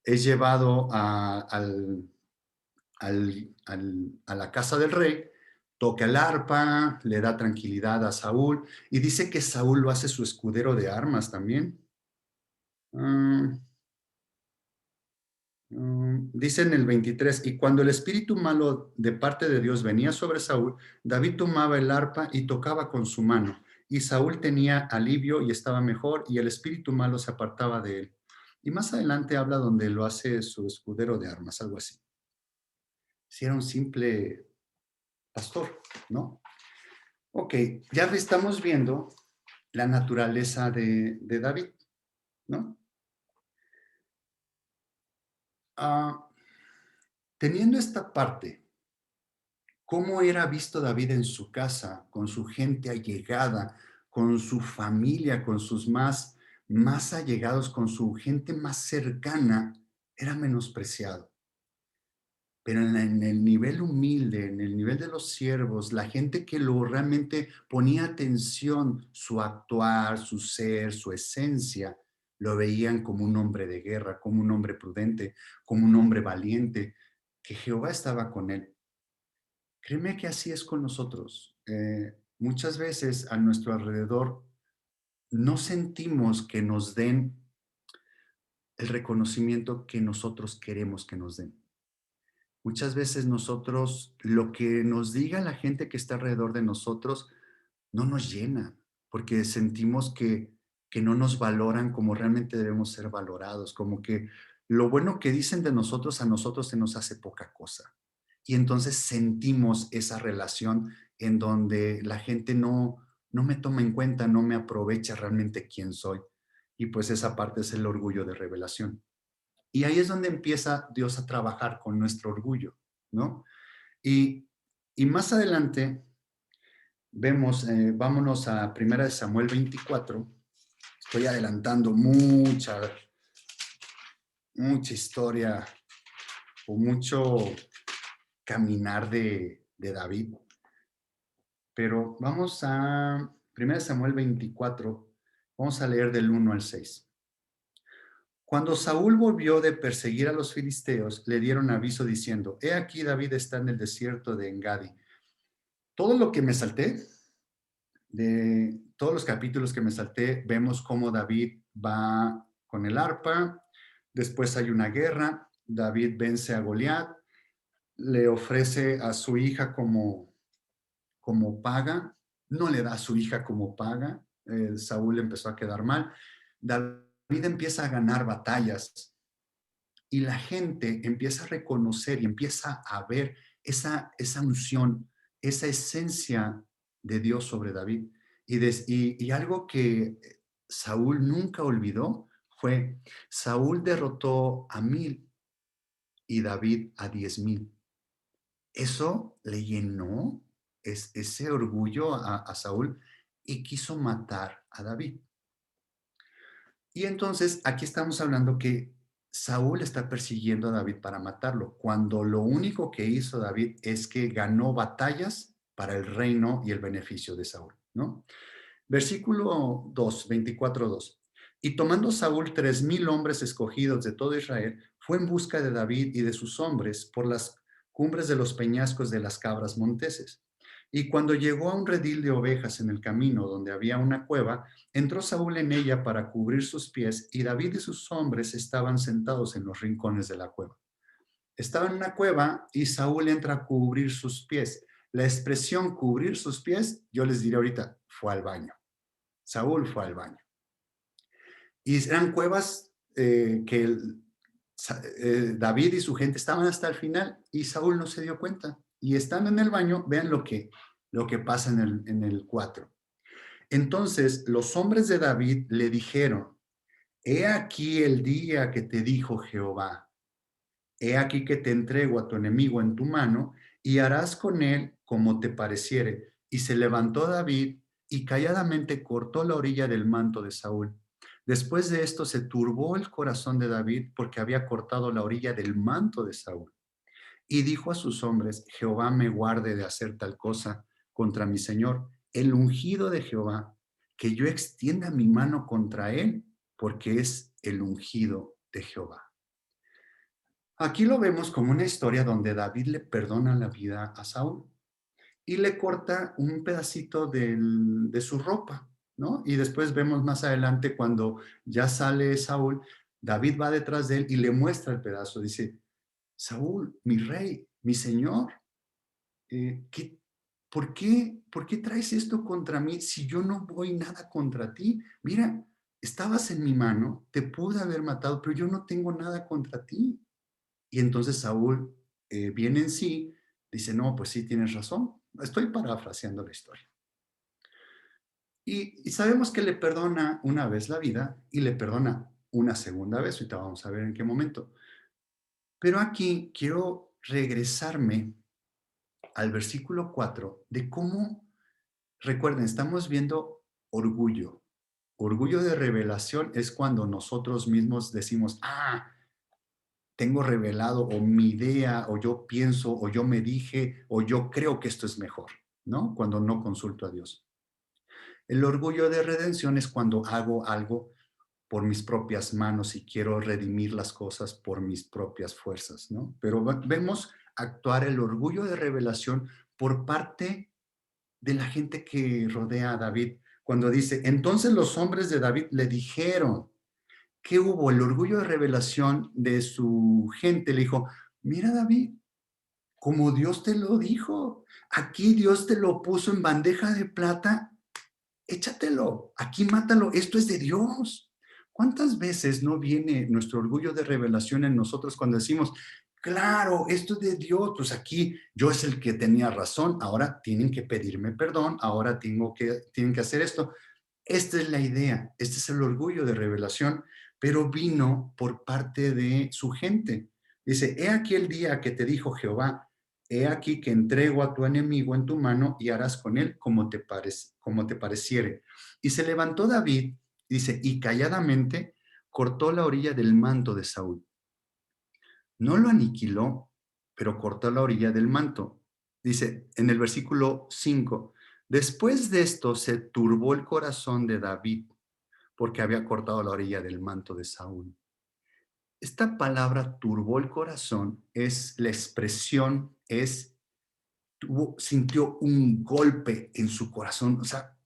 es llevado a la casa del rey, toca el arpa, le da tranquilidad a Saúl y dice que Saúl lo hace su escudero de armas también. Dice en el 23, y cuando el espíritu malo de parte de Dios venía sobre Saúl, David tomaba el arpa y tocaba con su mano, y Saúl tenía alivio y estaba mejor, y el espíritu malo se apartaba de él. Y más adelante habla donde lo hace su escudero de armas, algo así. Si era un simple pastor, ¿no? Ok, ya estamos viendo la naturaleza de David, ¿no? Ah, teniendo esta parte, cómo era visto David en su casa, con su gente allegada, con su familia, con sus más allegados, con su gente más cercana, era menospreciado. Pero en el nivel humilde, en el nivel de los siervos, la gente que lo realmente ponía atención, su actuar, su ser, su esencia, lo veían como un hombre de guerra, como un hombre prudente, como un hombre valiente, que Jehová estaba con él. Créeme que así es con nosotros. Muchas veces a nuestro alrededor no sentimos que nos den el reconocimiento que nosotros queremos que nos den. Muchas veces nosotros, lo que nos diga la gente que está alrededor de nosotros, no nos llena, porque sentimos que no nos valoran como realmente debemos ser valorados, como que lo bueno que dicen de nosotros a nosotros se nos hace poca cosa. Y entonces sentimos esa relación en donde la gente no me toma en cuenta, no me aprovecha realmente quién soy. Y pues esa parte es el orgullo de revelación. Y ahí es donde empieza Dios a trabajar con nuestro orgullo, ¿no? Y, y más adelante vemos, vámonos a 1 Samuel 24. Estoy adelantando mucha historia o mucho caminar de David. Pero vamos a 1 Samuel 24, vamos a leer del 1 al 6. Cuando Saúl volvió de perseguir a los filisteos, le dieron aviso diciendo, he aquí David está en el desierto de Engadi. Todo lo que me salté, de todos los capítulos que me salté, vemos cómo David va con el arpa, después hay una guerra, David vence a Goliat, le ofrece a su hija como paga, no le da a su hija como paga, Saúl empezó a quedar mal, David empieza a ganar batallas y la gente empieza a reconocer y empieza a ver esa unción, esa esencia de Dios sobre David. Y algo que Saúl nunca olvidó fue, Saúl derrotó a 1000 y David a 10,000. Eso le llenó ese orgullo a Saúl y quiso matar a David. Y entonces aquí estamos hablando que Saúl está persiguiendo a David para matarlo, cuando lo único que hizo David es que ganó batallas para el reino y el beneficio de Saúl, ¿no? Versículo 2, 24:2. Y tomando Saúl 3,000 hombres escogidos de todo Israel, fue en busca de David y de sus hombres por las cumbres de los peñascos de las cabras monteses. Y cuando llegó a un redil de ovejas en el camino donde había una cueva, entró Saúl en ella para cubrir sus pies, y David y sus hombres estaban sentados en los rincones de la cueva. Estaba en una cueva y Saúl entra a cubrir sus pies. La expresión cubrir sus pies, yo les diré ahorita, fue al baño. Saúl fue al baño. Y eran cuevas David y su gente estaban hasta el final y Saúl no se dio cuenta. Y estando en el baño, vean lo que pasa en el 4. Entonces los hombres de David le dijeron, he aquí el día que te dijo Jehová, he aquí que te entrego a tu enemigo en tu mano y harás con él como te pareciere. Y se levantó David y calladamente cortó la orilla del manto de Saúl. Después de esto se turbó el corazón de David porque había cortado la orilla del manto de Saúl. Y dijo a sus hombres, Jehová me guarde de hacer tal cosa contra mi señor, el ungido de Jehová, que yo extienda mi mano contra él, porque es el ungido de Jehová. Aquí lo vemos como una historia donde David le perdona la vida a Saúl y le corta un pedacito de su ropa, ¿no? Y después vemos más adelante cuando ya sale Saúl, David va detrás de él y le muestra el pedazo. Dice, Saúl, mi rey, mi señor, ¿qué, por qué traes esto contra mí si yo no voy nada contra ti? Mira, estabas en mi mano, te pude haber matado, pero yo no tengo nada contra ti. Y entonces Saúl viene en sí, dice, no, pues sí, tienes razón. Estoy parafraseando la historia. Y sabemos que le perdona una vez la vida y le perdona una segunda vez. Ahorita vamos a ver en qué momento. Pero aquí quiero regresarme al versículo 4 de cómo, recuerden, estamos viendo orgullo. Orgullo de revelación es cuando nosotros mismos decimos, tengo revelado o mi idea o yo pienso o yo me dije o yo creo que esto es mejor, ¿no? Cuando no consulto a Dios. El orgullo de redención es cuando hago algo por mis propias manos y quiero redimir las cosas por mis propias fuerzas, ¿no? Pero vemos actuar el orgullo de revelación por parte de la gente que rodea a David, cuando dice, entonces los hombres de David le dijeron, ¿qué hubo? El orgullo de revelación de su gente le dijo, mira David, como Dios te lo dijo, aquí Dios te lo puso en bandeja de plata, échatelo, aquí mátalo, esto es de Dios. ¿Cuántas veces no viene nuestro orgullo de revelación en nosotros cuando decimos, claro, esto es de Dios, pues aquí yo es el que tenía razón, ahora tienen que pedirme perdón, ahora tienen que hacer esto? Esta es la idea, este es el orgullo de revelación, pero vino por parte de su gente. Dice, he aquí el día que te dijo Jehová, he aquí que entrego a tu enemigo en tu mano y harás con él como te pareciere. Y se levantó David, dice, y calladamente cortó la orilla del manto de Saúl. No lo aniquiló, pero cortó la orilla del manto. Dice en el versículo 5, después de esto se turbó el corazón de David porque había cortado la orilla del manto de Saúl. Esta palabra turbó el corazón es la expresión, sintió un golpe en su corazón, o sea,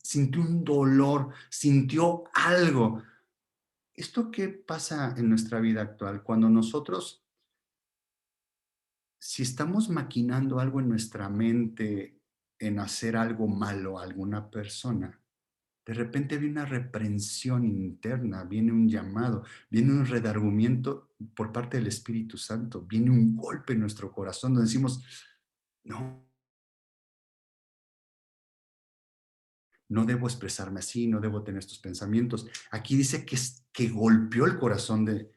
sintió un dolor, sintió algo. ¿Esto qué pasa en nuestra vida actual? Cuando nosotros, si estamos maquinando algo en nuestra mente, en hacer algo malo a alguna persona, de repente viene una reprensión interna, viene un llamado, viene un redargüimiento por parte del Espíritu Santo. Viene un golpe en nuestro corazón donde decimos, no, no debo expresarme así, no debo tener estos pensamientos. Aquí dice que golpeó el corazón de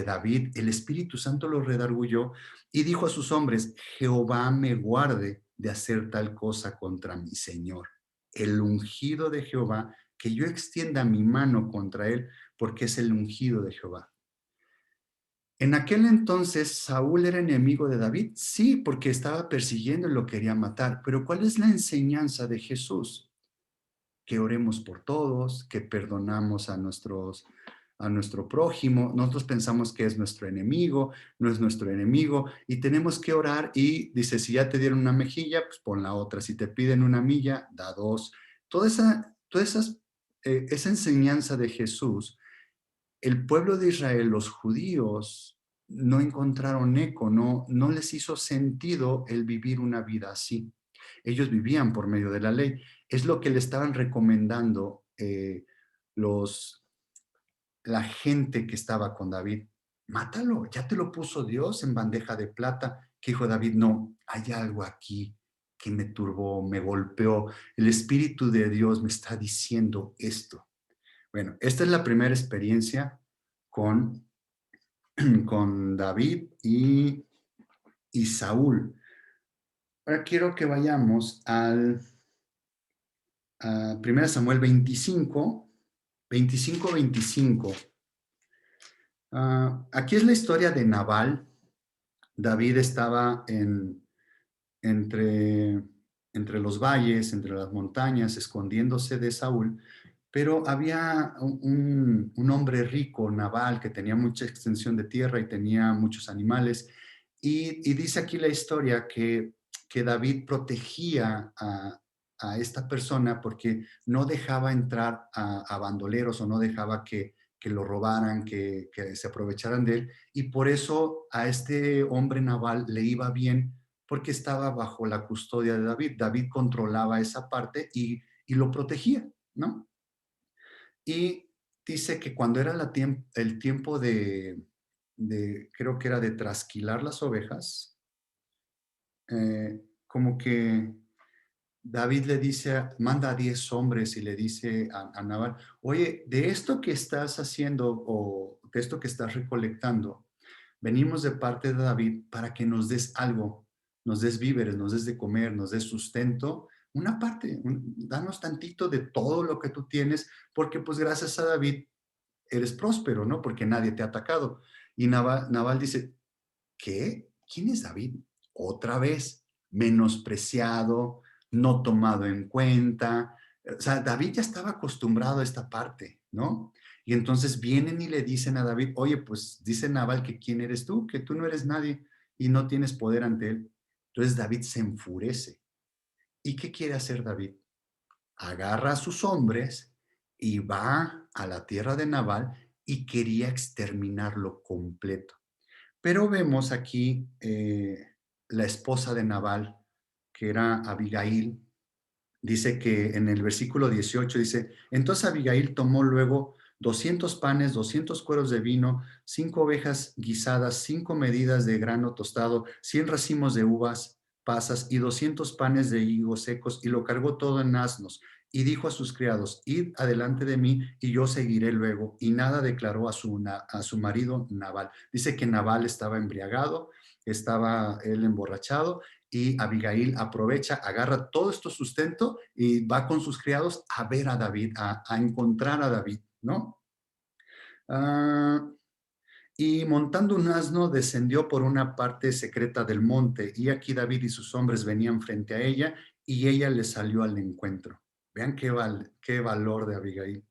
David, el Espíritu Santo lo redarguyó y dijo a sus hombres, Jehová me guarde de hacer tal cosa contra mi Señor, el ungido de Jehová, que yo extienda mi mano contra él, porque es el ungido de Jehová. En aquel entonces, ¿Saúl era enemigo de David? Sí, porque estaba persiguiendo y lo quería matar. Pero ¿cuál es la enseñanza de Jesús? Que oremos por todos, que perdonamos a nuestro prójimo. Nosotros pensamos que es nuestro enemigo, no es nuestro enemigo, y tenemos que orar y dice, si ya te dieron una mejilla, pues pon la otra. Si te piden una milla, da dos. Esa enseñanza de Jesús, el pueblo de Israel, los judíos, no encontraron eco, no les hizo sentido el vivir una vida así. Ellos vivían por medio de la ley. Es lo que le estaban recomendando los, la gente que estaba con David. Mátalo, ya te lo puso Dios en bandeja de plata. Que dijo David, no, hay algo aquí que me turbó, me golpeó. El Espíritu de Dios me está diciendo esto. Bueno, esta es la primera experiencia con, con David y Saúl. Ahora quiero que vayamos a 1 Samuel 25. Aquí es la historia de Nabal. David estaba entre, entre los valles, entre las montañas, escondiéndose de Saúl, pero había un hombre rico, Nabal, que tenía mucha extensión de tierra y tenía muchos animales. Y dice aquí la historia que David protegía a esta persona porque no dejaba entrar a bandoleros o no dejaba que lo robaran, que se aprovecharan de él. Y por eso a este hombre Nabal le iba bien porque estaba bajo la custodia de David. David controlaba esa parte y lo protegía, ¿no? Y dice que cuando era el tiempo creo que era de trasquilar las ovejas, como que David le dice, manda a 10 hombres y le dice a Nabal, oye, de esto que estás haciendo o de esto que estás recolectando, venimos de parte de David para que nos des algo, nos des víveres, nos des de comer, nos des sustento, una parte, danos tantito de todo lo que tú tienes, porque pues gracias a David eres próspero, ¿no? Porque nadie te ha atacado. Y Nabal dice, ¿qué? ¿Quién es David? Otra vez, menospreciado, no tomado en cuenta. O sea, David ya estaba acostumbrado a esta parte, ¿no? Y entonces vienen y le dicen a David, oye, pues dice Nabal que quién eres tú, que tú no eres nadie y no tienes poder ante él. Entonces David se enfurece. ¿Y qué quiere hacer David? Agarra a sus hombres y va a la tierra de Nabal y quería exterminarlo completo. Pero vemos aquí la esposa de Nabal, que era Abigail. Dice que en el versículo 18 dice, entonces Abigail tomó luego 200 panes, 200 cueros de vino, 5 ovejas guisadas, 5 medidas de grano tostado, 100 racimos de uvas pasas y 200 panes de higos secos, y lo cargó todo en asnos. Y dijo a sus criados, id adelante de mí y yo seguiré luego. Y nada declaró a su marido Nabal. Dice que Nabal estaba embriagado, estaba él emborrachado, y Abigail aprovecha, agarra todo esto sustento y va con sus criados a ver a David, a encontrar a David, ¿no? Ah, y montando un asno descendió por una parte secreta del monte, y aquí David y sus hombres venían frente a ella, y ella le salió al encuentro. Vean qué valor de Abigail.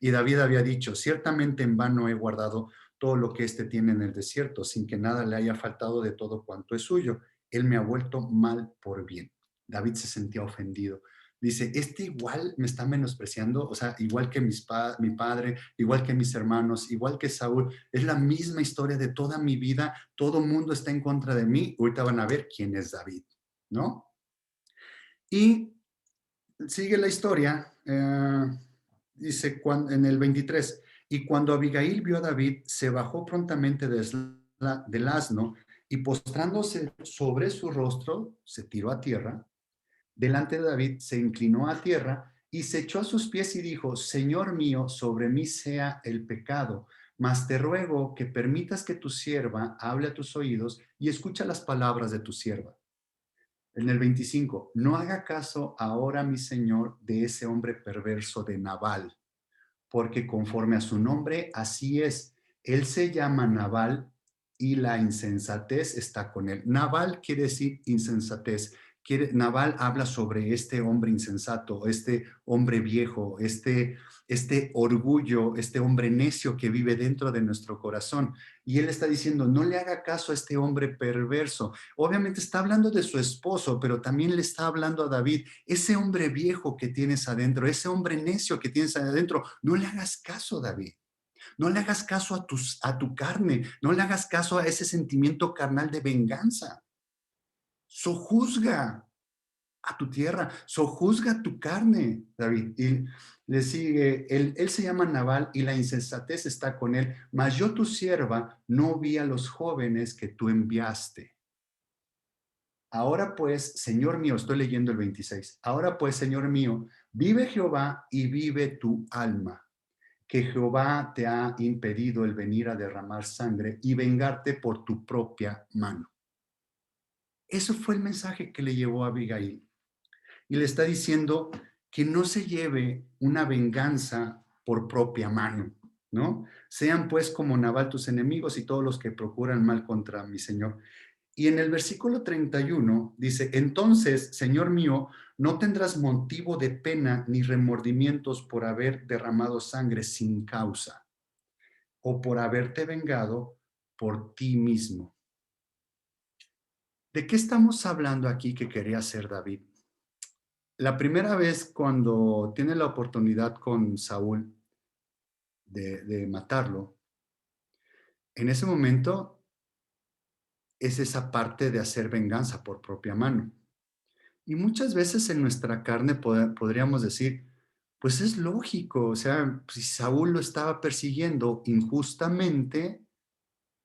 Y David había dicho, ciertamente en vano he guardado todo lo que éste tiene en el desierto, sin que nada le haya faltado de todo cuanto es suyo. Él me ha vuelto mal por bien. David se sentía ofendido. Dice, este igual me está menospreciando, o sea, igual que mi padre, igual que mis hermanos, igual que Saúl, es la misma historia de toda mi vida, todo mundo está en contra de mí, ahorita van a ver quién es David, ¿no? Y sigue la historia, dice en el 23, Y cuando Abigail vio a David, se bajó prontamente del asno y postrándose sobre su rostro, se tiró a tierra. Delante de David se inclinó a tierra y se echó a sus pies y dijo, Señor mío, sobre mí sea el pecado, mas te ruego que permitas que tu sierva hable a tus oídos y escucha las palabras de tu sierva. En el 25, no haga caso ahora, mi señor, de ese hombre perverso de Nabal, porque conforme a su nombre, así es. Él se llama Nabal y la insensatez está con él. Nabal quiere decir insensatez. Nabal habla sobre este hombre insensato, este hombre viejo, este orgullo, este hombre necio que vive dentro de nuestro corazón. Y él está diciendo, no le haga caso a este hombre perverso. Obviamente está hablando de su esposo, pero también le está hablando a David, ese hombre viejo que tienes adentro, ese hombre necio que tienes adentro, no le hagas caso, David. No le hagas caso a tu carne, no le hagas caso a ese sentimiento carnal de venganza. Sojuzga a tu tierra, sojuzga tu carne, David. Y le sigue, él se llama Nabal y la insensatez está con él, mas yo tu sierva no vi a los jóvenes que tú enviaste. Ahora pues, Señor mío, estoy leyendo el 26. Ahora pues, Señor mío, vive Jehová y vive tu alma, que Jehová te ha impedido el venir a derramar sangre y vengarte por tu propia mano. Eso fue el mensaje que le llevó a Abigail. Y le está diciendo que no se lleve una venganza por propia mano, ¿no? Sean pues como Nabal tus enemigos y todos los que procuran mal contra mi Señor. Y en el versículo 31 dice, entonces, Señor mío, no tendrás motivo de pena ni remordimientos por haber derramado sangre sin causa o por haberte vengado por ti mismo. ¿De qué estamos hablando aquí que quería hacer David? La primera vez cuando tiene la oportunidad con Saúl de matarlo, en ese momento es esa parte de hacer venganza por propia mano. Y muchas veces en nuestra carne podríamos decir, pues es lógico, o sea, si Saúl lo estaba persiguiendo injustamente,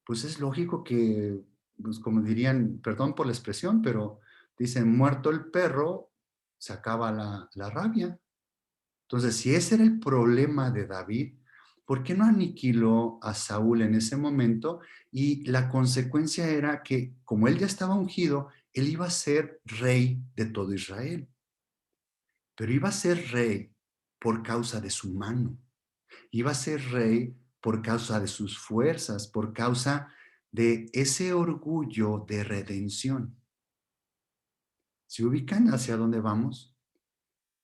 pues es lógico que, pues como dirían, perdón por la expresión, pero dicen, muerto el perro, se acaba la rabia. Entonces, si ese era el problema de David, ¿por qué no aniquiló a Saúl en ese momento? Y la consecuencia era que, como él ya estaba ungido, él iba a ser rey de todo Israel, pero iba a ser rey por causa de su mano, iba a ser rey por causa de sus fuerzas, por causa de ese orgullo de redención. ¿Se ubican hacia dónde vamos?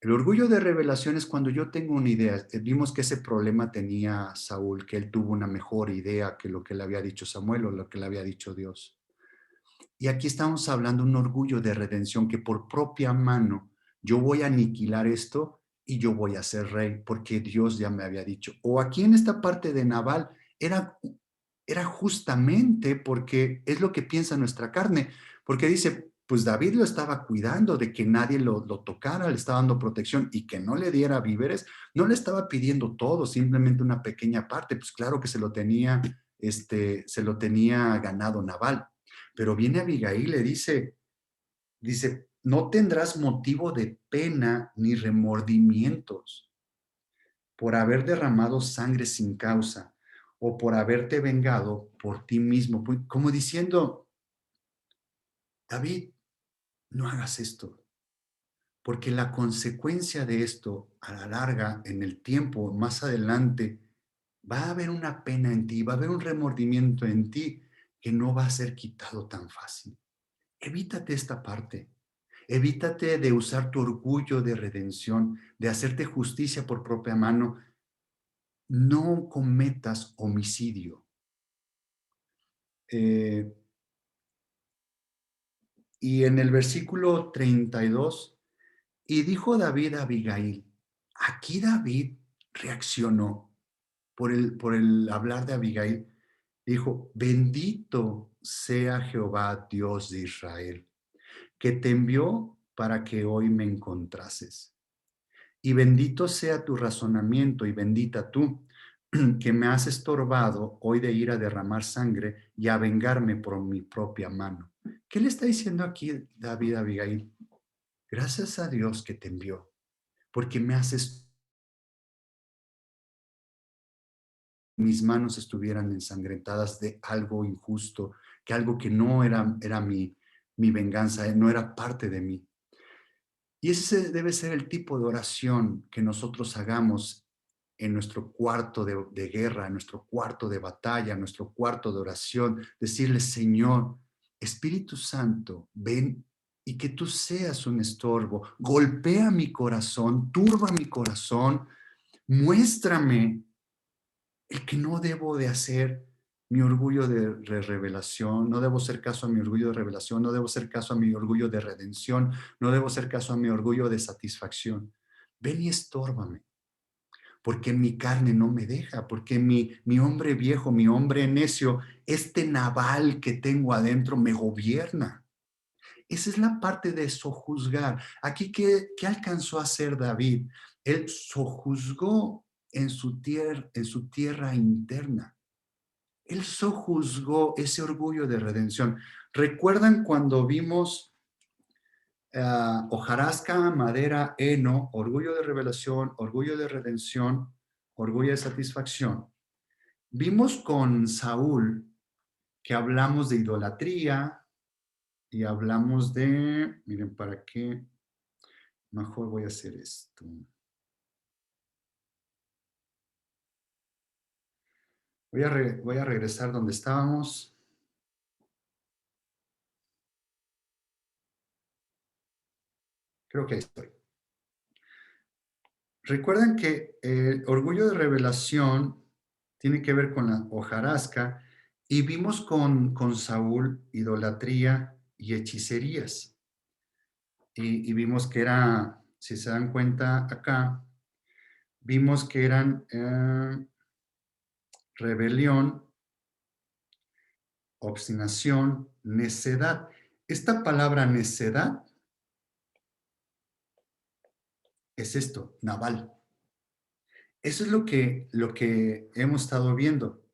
El orgullo de revelación es cuando yo tengo una idea. Vimos que ese problema tenía Saúl, que él tuvo una mejor idea que lo que le había dicho Samuel o lo que le había dicho Dios. Y aquí estamos hablando de un orgullo de redención que por propia mano yo voy a aniquilar esto y yo voy a ser rey porque Dios ya me había dicho. O aquí en esta parte de Nabal era justamente porque es lo que piensa nuestra carne, porque dice, pues David lo estaba cuidando de que nadie lo tocara, le estaba dando protección y que no le diera víveres, no le estaba pidiendo todo, simplemente una pequeña parte, pues claro que se lo tenía ganado Nabal. Pero viene Abigail y le dice, no tendrás motivo de pena ni remordimientos por haber derramado sangre sin causa o por haberte vengado por ti mismo. Como diciendo, David, no hagas esto, porque la consecuencia de esto a la larga, en el tiempo, más adelante, va a haber una pena en ti, va a haber un remordimiento en ti que no va a ser quitado tan fácil. Evítate esta parte. Evítate de usar tu orgullo de redención, de hacerte justicia por propia mano. No cometas homicidio. Eh, y en el versículo 32, y dijo David a Abigail, aquí David reaccionó por el hablar de Abigail. Dijo, bendito sea Jehová, Dios de Israel, que te envió para que hoy me encontrases. Y bendito sea tu razonamiento y bendita tú, que me has estorbado hoy de ir a derramar sangre y a vengarme por mi propia mano. ¿Qué le está diciendo aquí David a Abigail? Gracias a Dios que te envió, porque me haces mis manos estuvieran ensangrentadas de algo injusto, que algo que no era mi venganza, no era parte de mí. Y ese debe ser el tipo de oración que nosotros hagamos en nuestro cuarto de guerra, en nuestro cuarto de batalla, en nuestro cuarto de oración. Decirle, Señor, Espíritu Santo, ven y que tú seas un estorbo. Golpea mi corazón, turba mi corazón, muéstrame el que no debo de hacer mi orgullo de revelación, no debo hacer caso a mi orgullo de revelación, no debo hacer caso a mi orgullo de redención, no debo hacer caso a mi orgullo de satisfacción. Ven y estórbame, porque mi carne no me deja, porque mi hombre viejo, mi hombre necio, este naval que tengo adentro me gobierna. Esa es la parte de sojuzgar. Aquí, ¿qué alcanzó a hacer David? Él sojuzgó en su tierra interna. Él sojuzgó ese orgullo de redención. ¿Recuerdan cuando vimos hojarasca, madera, heno, orgullo de revelación, orgullo de redención, orgullo de satisfacción? Vimos con Saúl que hablamos de idolatría y hablamos de, miren, ¿para qué? Mejor voy a hacer esto. Voy a regresar donde estábamos. Creo que ahí estoy. Recuerden que el orgullo de revelación tiene que ver con la hojarasca y vimos con Saúl idolatría y hechicerías. Y vimos que era, si se dan cuenta acá, vimos que eran rebelión, obstinación, necedad. Esta palabra necedad es esto, naval. Eso es lo que hemos estado viendo.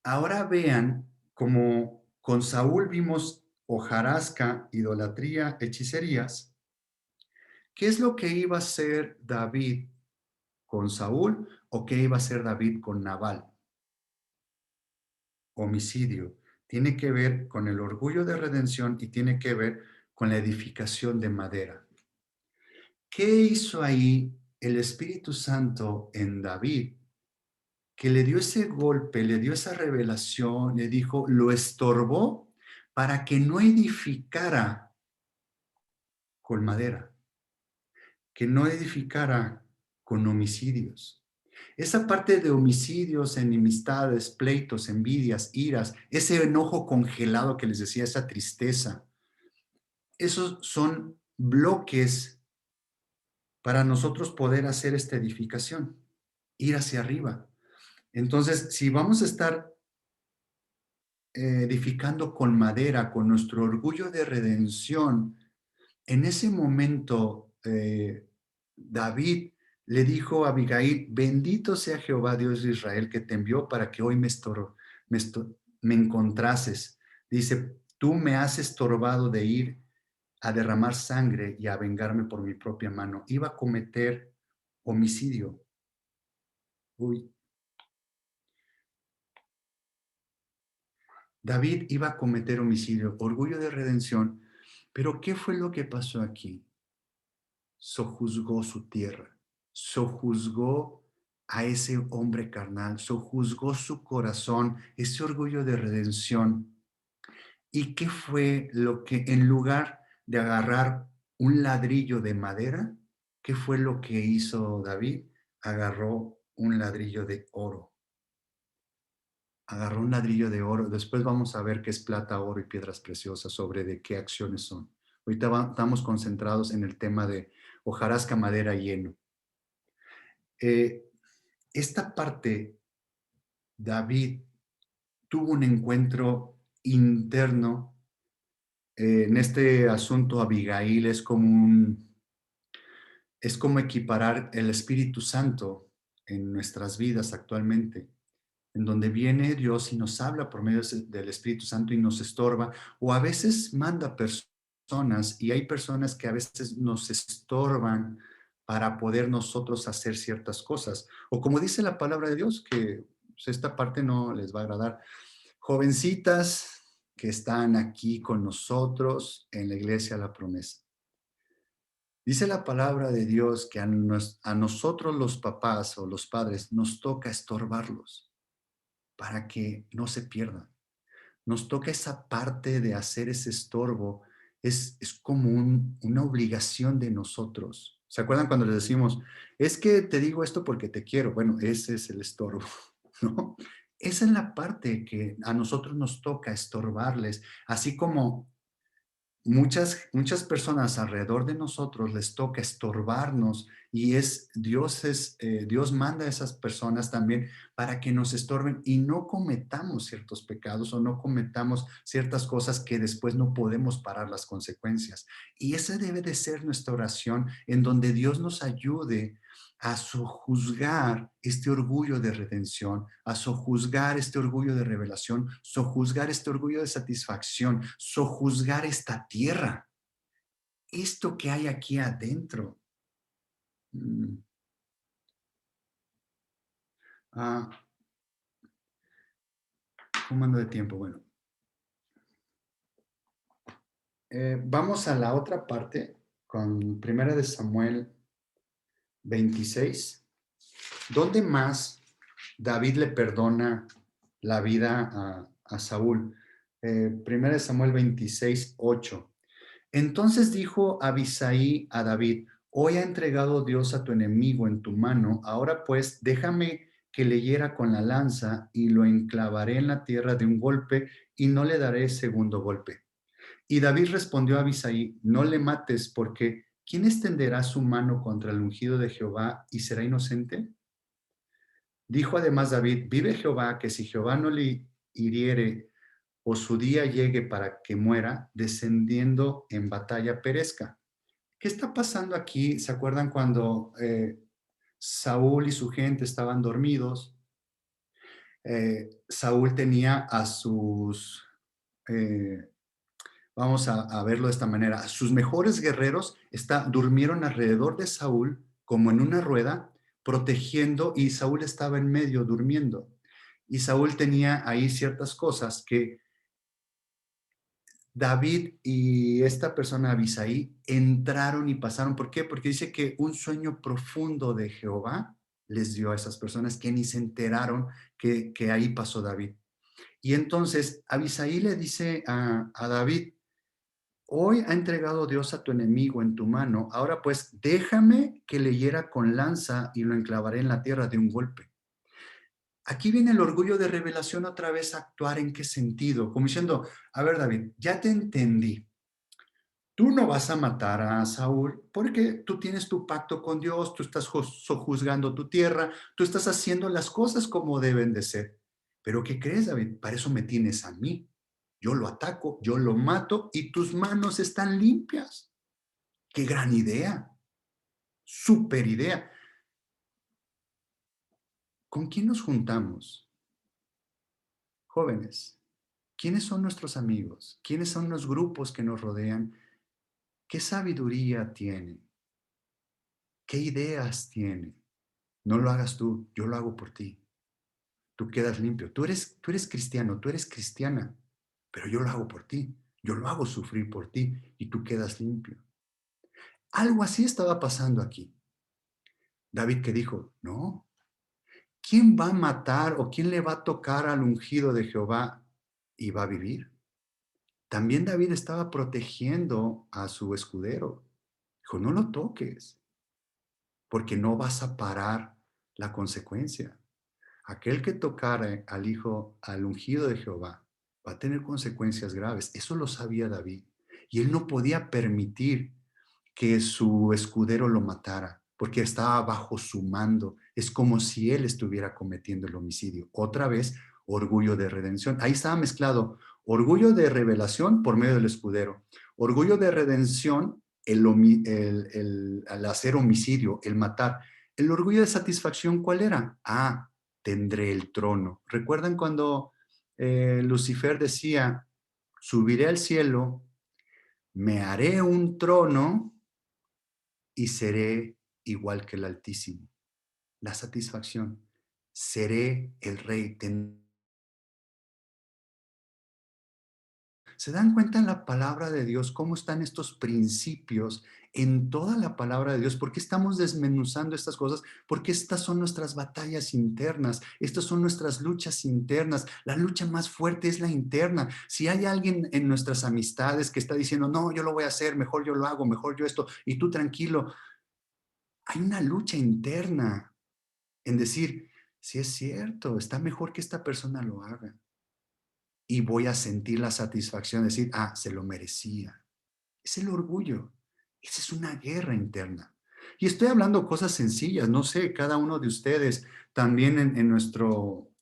Ahora vean como con Saúl vimos hojarasca, idolatría, hechicerías. ¿Qué es lo que iba a hacer David con Saúl o qué iba a hacer David con Nabal? Homicidio. Tiene que ver con el orgullo de redención y tiene que ver con la edificación de madera. ¿Qué hizo ahí el Espíritu Santo en David? Que le dio ese golpe, le dio esa revelación, le dijo, lo estorbó para que no edificara con madera, que no edificara con homicidios. Esa parte de homicidios, enemistades, pleitos, envidias, iras, ese enojo congelado que les decía, esa tristeza, esos son bloques para nosotros poder hacer esta edificación, ir hacia arriba. Entonces, si vamos a estar edificando con madera, con nuestro orgullo de redención, en ese momento David le dijo a Abigail, bendito sea Jehová Dios de Israel que te envió para que hoy me encontrases. Dice, tú me has estorbado de ir a derramar sangre y a vengarme por mi propia mano. Iba a cometer homicidio. Uy, David iba a cometer homicidio, orgullo de redención. Pero ¿qué fue lo que pasó aquí? Sojuzgó su tierra, sojuzgó a ese hombre carnal, sojuzgó su corazón, ese orgullo de redención. ¿Y qué fue lo que en lugar de agarrar un ladrillo de madera, qué fue lo que hizo David? Agarró un ladrillo de oro. Agarró un ladrillo de oro. Después vamos a ver qué es plata, oro y piedras preciosas, sobre de qué acciones son. Ahorita estamos concentrados en el tema de hojarasca, madera y heno. Eh, esta parte, David tuvo un encuentro interno. En este asunto, Abigail es como equiparar el Espíritu Santo en nuestras vidas actualmente, en donde viene Dios y nos habla por medio del Espíritu Santo y nos estorba, o a veces manda personas, y hay personas que a veces nos estorban para poder nosotros hacer ciertas cosas. O como dice la palabra de Dios, que pues, esta parte no les va a agradar. Jovencitas que están aquí con nosotros en la iglesia La Promesa. Dice la palabra de Dios que a nosotros los papás o los padres nos toca estorbarlos para que no se pierdan. Nos toca esa parte de hacer ese estorbo. Es como una obligación de nosotros. ¿Se acuerdan cuando les decimos, es que te digo esto porque te quiero? Bueno, ese es el estorbo, ¿no? Esa es la parte que a nosotros nos toca estorbarles, así como muchas personas alrededor de nosotros les toca estorbarnos y Dios manda a esas personas también para que nos estorben y no cometamos ciertos pecados o no cometamos ciertas cosas que después no podemos parar las consecuencias. Y esa debe de ser nuestra oración en donde Dios nos ayude a sojuzgar este orgullo de redención, a sojuzgar este orgullo de revelación, sojuzgar este orgullo de satisfacción, sojuzgar esta tierra, esto que hay aquí adentro. Mm, ah, ¿Cómo ando de tiempo? Bueno, vamos a la otra parte con Primera de Samuel 26. ¿Dónde más David le perdona la vida a Saúl? Primera de Samuel 26, 8. Entonces dijo Abisai a David, hoy ha entregado Dios a tu enemigo en tu mano, ahora pues déjame que le hiera con la lanza y lo enclavaré en la tierra de un golpe y no le daré segundo golpe. Y David respondió a Abisai, no le mates porque ¿quién extenderá su mano contra el ungido de Jehová y será inocente? Dijo además David, vive Jehová, que si Jehová no le hiriere o su día llegue para que muera, descendiendo en batalla perezca. ¿Qué está pasando aquí? ¿Se acuerdan cuando Saúl y su gente estaban dormidos? Saúl tenía a sus, eh, vamos a verlo de esta manera, sus mejores guerreros durmieron alrededor de Saúl como en una rueda, protegiendo, y Saúl estaba en medio durmiendo. Y Saúl tenía ahí ciertas cosas que David y esta persona Abisai entraron y pasaron. ¿Por qué? Porque dice que un sueño profundo de Jehová les dio a esas personas que ni se enteraron que ahí pasó David. Y entonces Abisai le dice a David, hoy ha entregado Dios a tu enemigo en tu mano, ahora pues déjame que le hiera con lanza y lo enclavaré en la tierra de un golpe. Aquí viene el orgullo de revelación otra vez a actuar. ¿En qué sentido? Como diciendo, a ver David, ya te entendí. Tú no vas a matar a Saúl porque tú tienes tu pacto con Dios, tú estás sojuzgando tu tierra, tú estás haciendo las cosas como deben de ser. Pero ¿qué crees, David? Para eso me tienes a mí. Yo lo ataco, yo lo mato y tus manos están limpias. ¡Qué gran idea! ¡Súper idea! ¿Con quién nos juntamos? Jóvenes, ¿quiénes son nuestros amigos? ¿Quiénes son los grupos que nos rodean? ¿Qué sabiduría tienen? ¿Qué ideas tienen? No lo hagas tú, yo lo hago por ti. Tú quedas limpio. Tú eres cristiano, tú eres cristiana, pero yo lo hago por ti. Yo lo hago sufrir por ti y tú quedas limpio. Algo así estaba pasando aquí. David que dijo, no, ¿quién va a matar o quién le va a tocar al ungido de Jehová y va a vivir? También David estaba protegiendo a su escudero. Dijo, no lo toques, porque no vas a parar la consecuencia. Aquel que tocare al hijo, al ungido de Jehová, va a tener consecuencias graves. Eso lo sabía David. Y él no podía permitir que su escudero lo matara, porque estaba bajo su mando. Es como si él estuviera cometiendo el homicidio. Otra vez, orgullo de redención. Ahí estaba mezclado orgullo de revelación por medio del escudero, orgullo de redención, el hacer homicidio, el matar. ¿El orgullo de satisfacción cuál era? Ah, tendré el trono. ¿Recuerdan cuando Lucifer decía, subiré al cielo, me haré un trono y seré igual que el Altísimo? La satisfacción. Seré el rey. ¿Se dan cuenta en la palabra de Dios cómo están estos principios en toda la palabra de Dios? ¿Por qué estamos desmenuzando estas cosas? Porque estas son nuestras batallas internas, estas son nuestras luchas internas. La lucha más fuerte es la interna. Si hay alguien en nuestras amistades que está diciendo, no, yo lo voy a hacer, mejor yo lo hago, mejor yo esto, y tú tranquilo, hay una lucha interna en decir, si es cierto, está mejor que esta persona lo haga. Y voy a sentir la satisfacción de decir, ah, se lo merecía. Es el orgullo. Esa es una guerra interna. Y estoy hablando cosas sencillas, no sé, cada uno de ustedes también en nuestro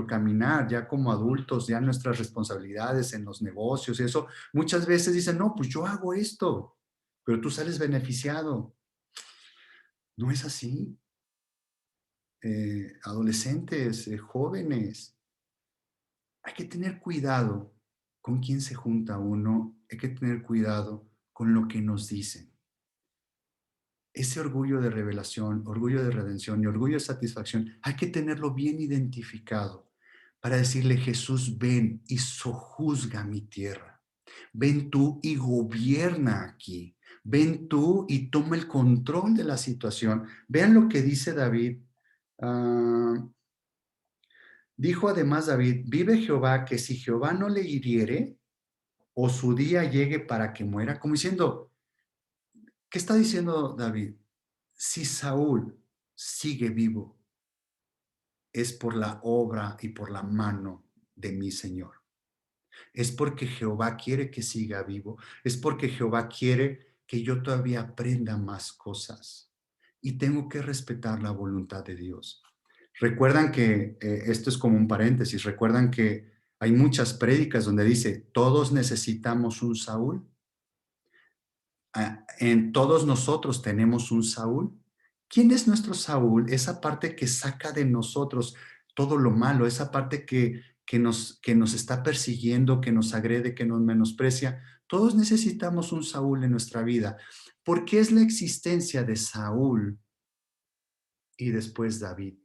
caminar, ya como adultos, ya en nuestras responsabilidades en los negocios y eso, muchas veces dicen, no, pues yo hago esto, pero tú sales beneficiado. No es así. Adolescentes, jóvenes, hay que tener cuidado con quién se junta uno, hay que tener cuidado con lo que nos dicen. Ese orgullo de revelación, orgullo de redención y orgullo de satisfacción, hay que tenerlo bien identificado para decirle, Jesús, ven y sojuzga mi tierra. Ven tú y gobierna aquí. Ven tú y toma el control de la situación. Vean lo que dice David. Ah, Dijo además David, vive Jehová, que si Jehová no le hiriere, o su día llegue para que muera, como diciendo, ¿qué está diciendo David? Si Saúl sigue vivo, es por la obra y por la mano de mi Señor. Es porque Jehová quiere que siga vivo, es porque Jehová quiere que yo todavía aprenda más cosas y tengo que respetar la voluntad de Dios. Recuerdan que, esto es como un paréntesis, recuerdan que hay muchas prédicas donde dice, todos necesitamos un Saúl. En todos nosotros tenemos un Saúl. ¿Quién es nuestro Saúl? Esa parte que saca de nosotros todo lo malo, esa parte que nos está persiguiendo, que nos agrede, que nos menosprecia. Todos necesitamos un Saúl en nuestra vida. ¿Por qué es la existencia de Saúl y después David?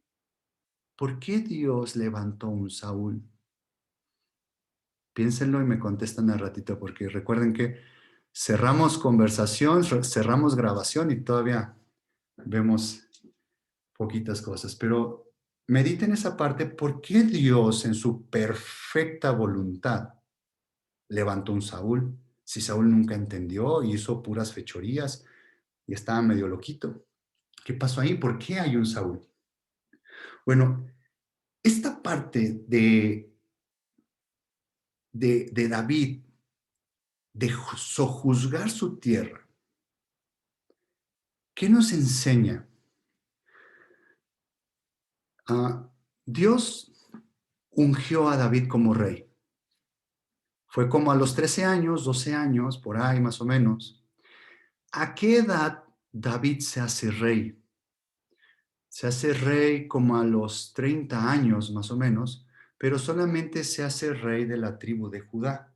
¿Por qué Dios levantó un Saúl? Piénsenlo y me contestan al ratito, porque recuerden que cerramos conversación, cerramos grabación y todavía vemos poquitas cosas, pero mediten esa parte, ¿por qué Dios en su perfecta voluntad levantó un Saúl? Si Saúl nunca entendió y hizo puras fechorías y estaba medio loquito. ¿Qué pasó ahí? ¿Por qué hay un Saúl? Bueno, esta parte de David, de sojuzgar su tierra, ¿qué nos enseña? Dios ungió a David como rey. Fue como a los 13 años, 12 años, por ahí más o menos. ¿A qué edad David se hace rey? Se hace rey como a los 30 años más o menos, pero solamente se hace rey de la tribu de Judá.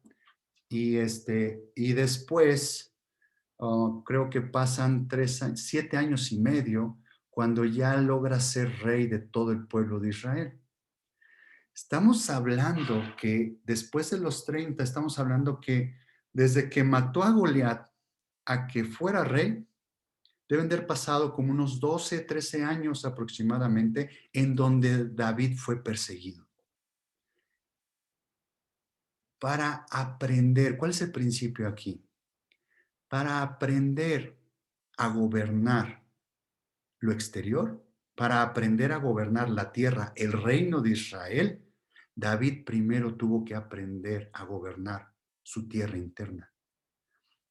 Y después, creo que pasan 7 años y medio cuando ya logra ser rey de todo el pueblo de Israel. Estamos hablando que después de los 30, estamos hablando que desde que mató a Goliat a que fuera rey, deben de haber pasado como unos 12, 13 años aproximadamente en donde David fue perseguido. Para aprender, ¿cuál es el principio aquí? Para aprender a gobernar lo exterior, para aprender a gobernar la tierra, el reino de Israel, David primero tuvo que aprender a gobernar su tierra interna.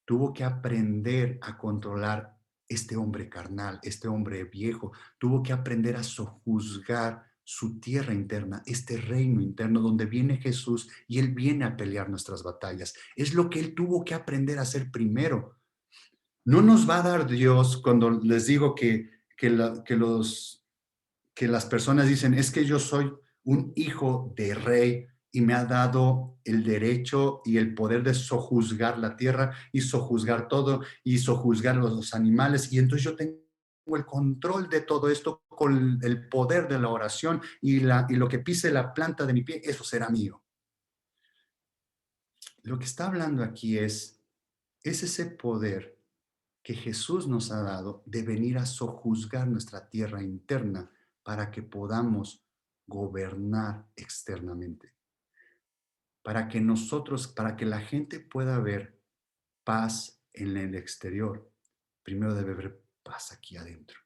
Tuvo que aprender a controlar este hombre carnal, este hombre viejo. Tuvo que aprender a sojuzgar su tierra interna, este reino interno donde viene Jesús y Él viene a pelear nuestras batallas. Es lo que Él tuvo que aprender a hacer primero. No nos va a dar Dios cuando les digo que las personas dicen, es que yo soy un hijo de rey y me ha dado el derecho y el poder de sojuzgar la tierra y sojuzgar todo y sojuzgar los animales. Y entonces yo tengo el control de todo esto con el poder de la oración y lo que pise la planta de mi pie, eso será mío. Lo que está hablando aquí es ese poder que Jesús nos ha dado de venir a sojuzgar nuestra tierra interna para que podamos gobernar externamente, para que la gente pueda ver paz en el exterior. Primero debe haber paz aquí adentro.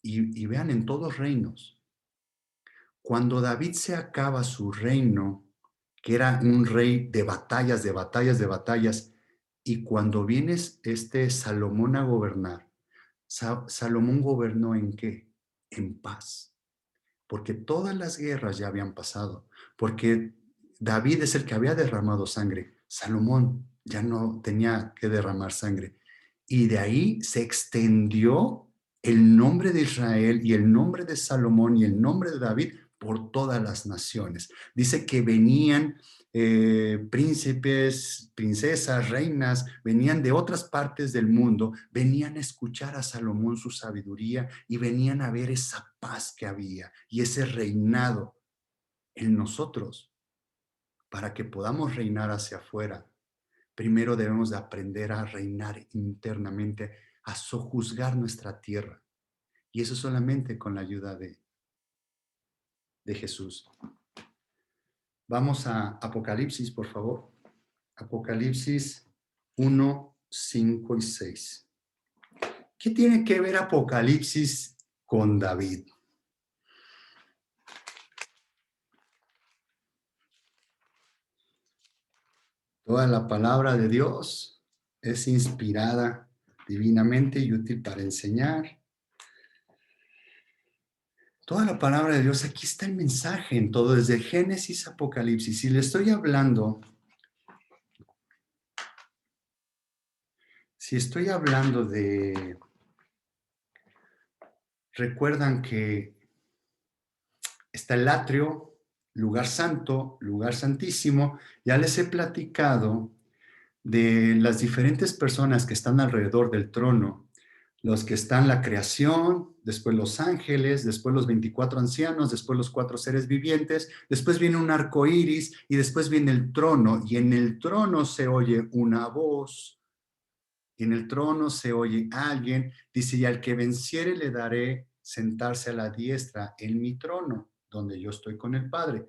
Y vean, en todos reinos, cuando David se acaba su reino, que era un rey de batallas, de batallas, de batallas, y cuando viene este Salomón a gobernar, Salomón gobernó ¿en qué? En paz, porque todas las guerras ya habían pasado, porque David es el que había derramado sangre, Salomón ya no tenía que derramar sangre, y de ahí se extendió el nombre de Israel y el nombre de Salomón y el nombre de David por todas las naciones. Dice que venían príncipes, princesas, reinas, venían de otras partes del mundo, venían a escuchar a Salomón su sabiduría y venían a ver esa paz que había y ese reinado en nosotros. Para que podamos reinar hacia afuera, primero debemos de aprender a reinar internamente, a sojuzgar nuestra tierra. Y eso solamente con la ayuda de Jesús. Vamos a Apocalipsis, por favor. Apocalipsis 1, 5 y 6. ¿Qué tiene que ver Apocalipsis con David? Toda la palabra de Dios es inspirada divinamente y útil para enseñar. Toda la palabra de Dios, aquí está el mensaje en todo, desde Génesis a Apocalipsis. Si le estoy hablando, recuerdan que está el atrio, lugar santo, lugar santísimo. Ya les he platicado de las diferentes personas que están alrededor del trono, los que están la creación, después los ángeles, después los 24 ancianos, después los 4 seres vivientes, después viene un arco iris y después viene el trono, y en el trono se oye una voz, y en el trono se oye alguien, dice, y al que venciere le daré sentarse a la diestra en mi trono, donde yo estoy con el Padre.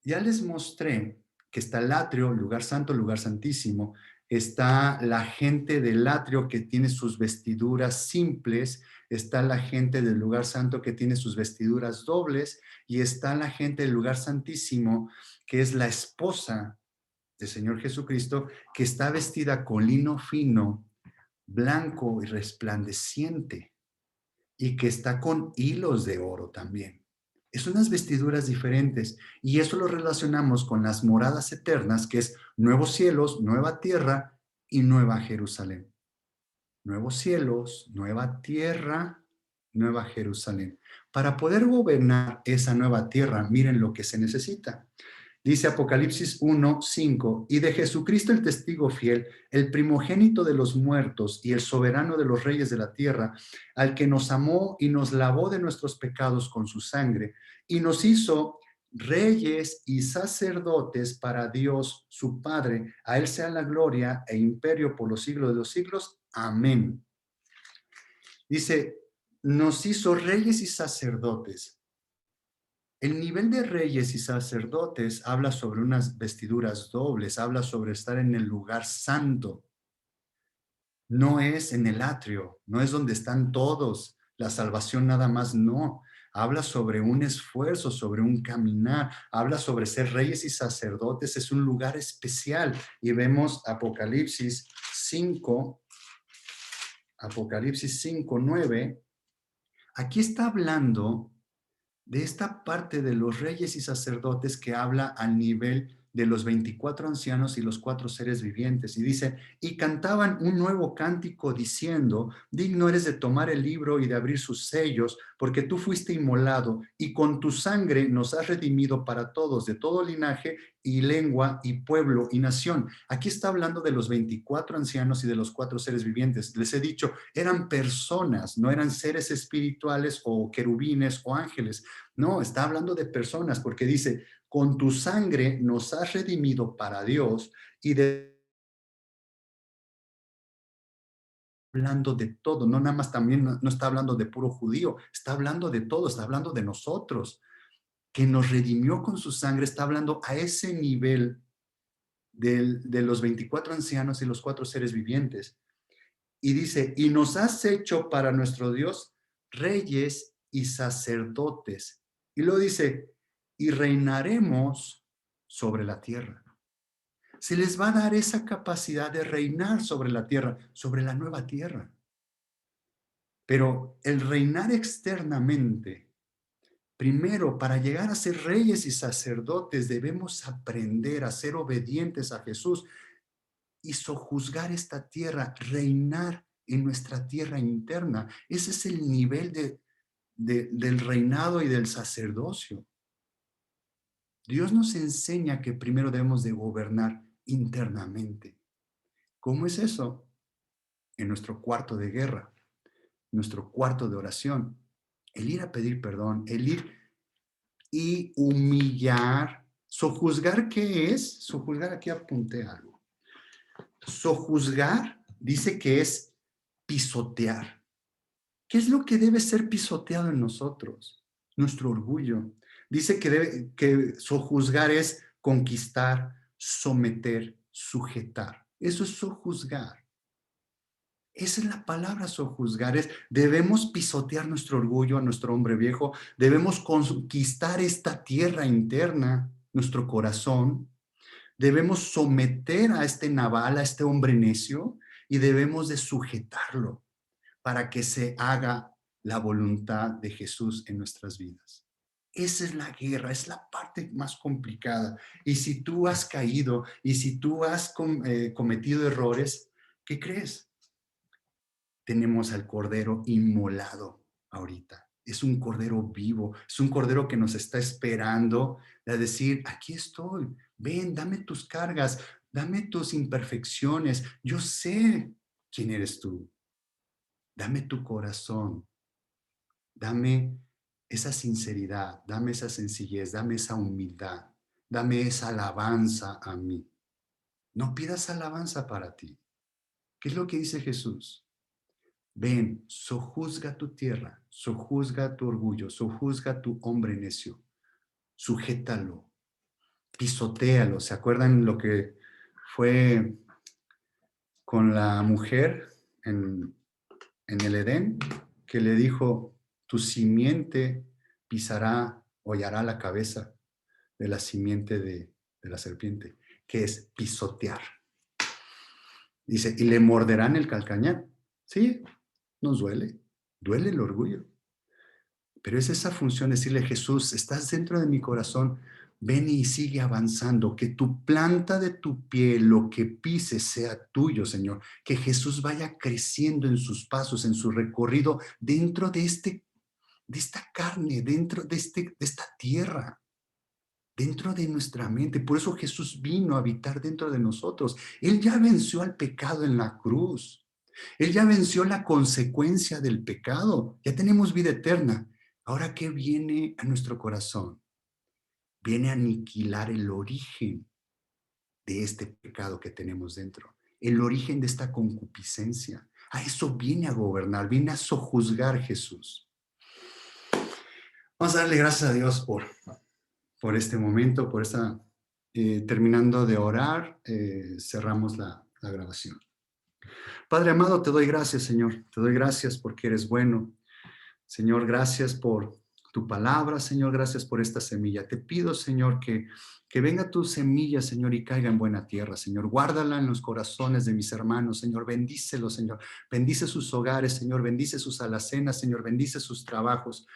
Ya les mostré que está el atrio, lugar santo, lugar santísimo. Está la gente del atrio que tiene sus vestiduras simples. Está la gente del lugar santo que tiene sus vestiduras dobles. Y está la gente del lugar santísimo, que es la esposa del Señor Jesucristo, que está vestida con lino fino, blanco y resplandeciente, y que está con hilos de oro también. Es unas vestiduras diferentes y eso lo relacionamos con las moradas eternas, que es nuevos cielos, nueva tierra y nueva Jerusalén. Nuevos cielos, nueva tierra, nueva Jerusalén. Para poder gobernar esa nueva tierra, miren lo que se necesita. Dice Apocalipsis 1, 5, y de Jesucristo el testigo fiel, el primogénito de los muertos y el soberano de los reyes de la tierra, al que nos amó y nos lavó de nuestros pecados con su sangre, y nos hizo reyes y sacerdotes para Dios su Padre. A él sea la gloria e imperio por los siglos de los siglos. Amén. Dice, nos hizo reyes y sacerdotes. El nivel de reyes y sacerdotes habla sobre unas vestiduras dobles, habla sobre estar en el lugar santo. No es en el atrio, no es donde están todos, la salvación nada más, no. Habla sobre un esfuerzo, sobre un caminar, habla sobre ser reyes y sacerdotes, es un lugar especial. Y vemos Apocalipsis 5, 9. Aquí está hablando de esta parte de los reyes y sacerdotes que habla al nivel de los 24 ancianos y los 4 seres vivientes. Y dice, y cantaban un nuevo cántico diciendo, digno eres de tomar el libro y de abrir sus sellos, porque tú fuiste inmolado y con tu sangre nos has redimido para todos, de todo linaje y lengua y pueblo y nación. Aquí está hablando de los 24 ancianos y de los 4 seres vivientes. Les he dicho, eran personas, no eran seres espirituales o querubines o ángeles. No, está hablando de personas porque dice, con tu sangre nos has redimido para Dios y hablando de todo, no nada más también, no está hablando de puro judío, está hablando de todo, está hablando de nosotros, que nos redimió con su sangre, está hablando a ese nivel de los 24 ancianos y los 4 seres vivientes. Y dice, y nos has hecho para nuestro Dios reyes y sacerdotes. Y luego dice, y reinaremos sobre la tierra. Se les va a dar esa capacidad de reinar sobre la tierra, sobre la nueva tierra. Pero el reinar externamente, primero, para llegar a ser reyes y sacerdotes, debemos aprender a ser obedientes a Jesús y sojuzgar esta tierra, reinar en nuestra tierra interna. Ese es el nivel del reinado y del sacerdocio. Dios nos enseña que primero debemos de gobernar internamente. ¿Cómo es eso? En nuestro cuarto de guerra, nuestro cuarto de oración, el ir a pedir perdón, el ir y humillar. ¿Sojuzgar qué es? Sojuzgar, aquí apunté algo. Sojuzgar dice que es pisotear. ¿Qué es lo que debe ser pisoteado en nosotros? Nuestro orgullo. Dice que sojuzgar es conquistar, someter, sujetar. Eso es sojuzgar. Esa es la palabra sojuzgar. Debemos pisotear nuestro orgullo a nuestro hombre viejo. Debemos conquistar esta tierra interna, nuestro corazón. Debemos someter a este Nabal, a este hombre necio, y debemos de sujetarlo para que se haga la voluntad de Jesús en nuestras vidas. Esa es la guerra, es la parte más complicada. Y si tú has caído y si tú has cometido errores, ¿qué crees? Tenemos al Cordero inmolado ahorita. Es un Cordero vivo, es un Cordero que nos está esperando a decir, aquí estoy, ven, dame tus cargas, dame tus imperfecciones, yo sé quién eres tú. Dame tu corazón, dame esa sinceridad, dame esa sencillez, dame esa humildad, dame esa alabanza a mí. No pidas alabanza para ti. ¿Qué es lo que dice Jesús? Ven, sojuzga tu tierra, sojuzga tu orgullo, sojuzga tu hombre necio, sujétalo, pisotéalo. ¿Se acuerdan lo que fue con la mujer en el Edén? Que le dijo, tu simiente pisará, hollará la cabeza de la simiente de la serpiente, que es pisotear. Dice, y le morderán el calcañar. Sí, nos duele el orgullo. Pero es esa función, decirle, Jesús, estás dentro de mi corazón, ven y sigue avanzando, que tu planta de tu pie, lo que pises, sea tuyo, Señor. Que Jesús vaya creciendo en sus pasos, en su recorrido, dentro de esta carne, dentro de esta tierra, dentro de nuestra mente. Por eso Jesús vino a habitar dentro de nosotros. Él ya venció al pecado en la cruz. Él ya venció la consecuencia del pecado. Ya tenemos vida eterna. Ahora, ¿qué viene a nuestro corazón? Viene a aniquilar el origen de este pecado que tenemos dentro, el origen de esta concupiscencia. A eso viene a gobernar, viene a sojuzgar Jesús. Vamos a darle gracias a Dios por este momento, por esta, terminando de orar, cerramos la grabación. Padre amado, te doy gracias, Señor. Te doy gracias porque eres bueno. Señor, gracias por tu palabra, Señor, gracias por esta semilla. Te pido, Señor, que venga tu semilla, Señor, y caiga en buena tierra, Señor. Guárdala en los corazones de mis hermanos, Señor. Bendícelos, Señor. Bendice sus hogares, Señor. Bendice sus alacenas, Señor. Bendice sus trabajos.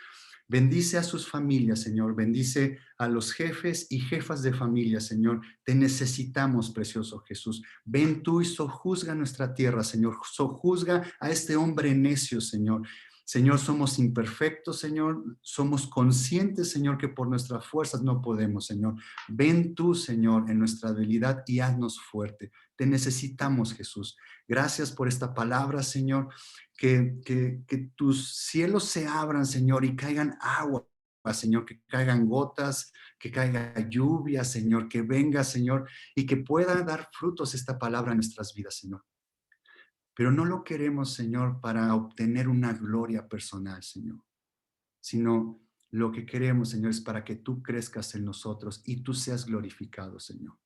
Bendice a sus familias, Señor. Bendice a los jefes y jefas de familia, Señor. Te necesitamos, precioso Jesús. Ven tú y sojuzga nuestra tierra, Señor. Sojuzga a este hombre necio, Señor. Señor, somos imperfectos, Señor. Somos conscientes, Señor, que por nuestras fuerzas no podemos, Señor. Ven tú, Señor, en nuestra debilidad y haznos fuerte. Te necesitamos, Jesús. Gracias por esta palabra, Señor. Que tus cielos se abran, Señor, y caigan agua, Señor, que caigan gotas, que caiga lluvia, Señor, que venga, Señor, y que pueda dar frutos esta palabra en nuestras vidas, Señor. Pero no lo queremos, Señor, para obtener una gloria personal, Señor, sino lo que queremos, Señor, es para que tú crezcas en nosotros y tú seas glorificado, Señor.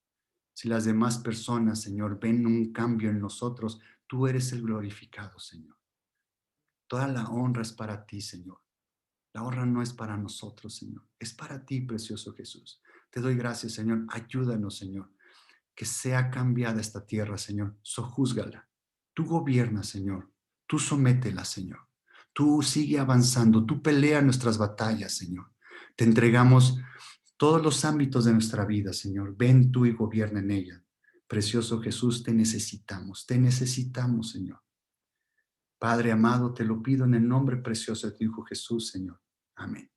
Si las demás personas, Señor, ven un cambio en nosotros, tú eres el glorificado, Señor. Toda la honra es para ti, Señor. La honra no es para nosotros, Señor. Es para ti, precioso Jesús. Te doy gracias, Señor. Ayúdanos, Señor. Que sea cambiada esta tierra, Señor. Sojúzgala. Tú gobierna, Señor. Tú sométela, Señor. Tú sigue avanzando. Tú pelea nuestras batallas, Señor. Te entregamos todos los ámbitos de nuestra vida, Señor. Ven tú y gobierna en ella. Precioso Jesús, te necesitamos. Te necesitamos, Señor. Padre amado, te lo pido en el nombre precioso de tu Hijo Jesús, Señor. Amén.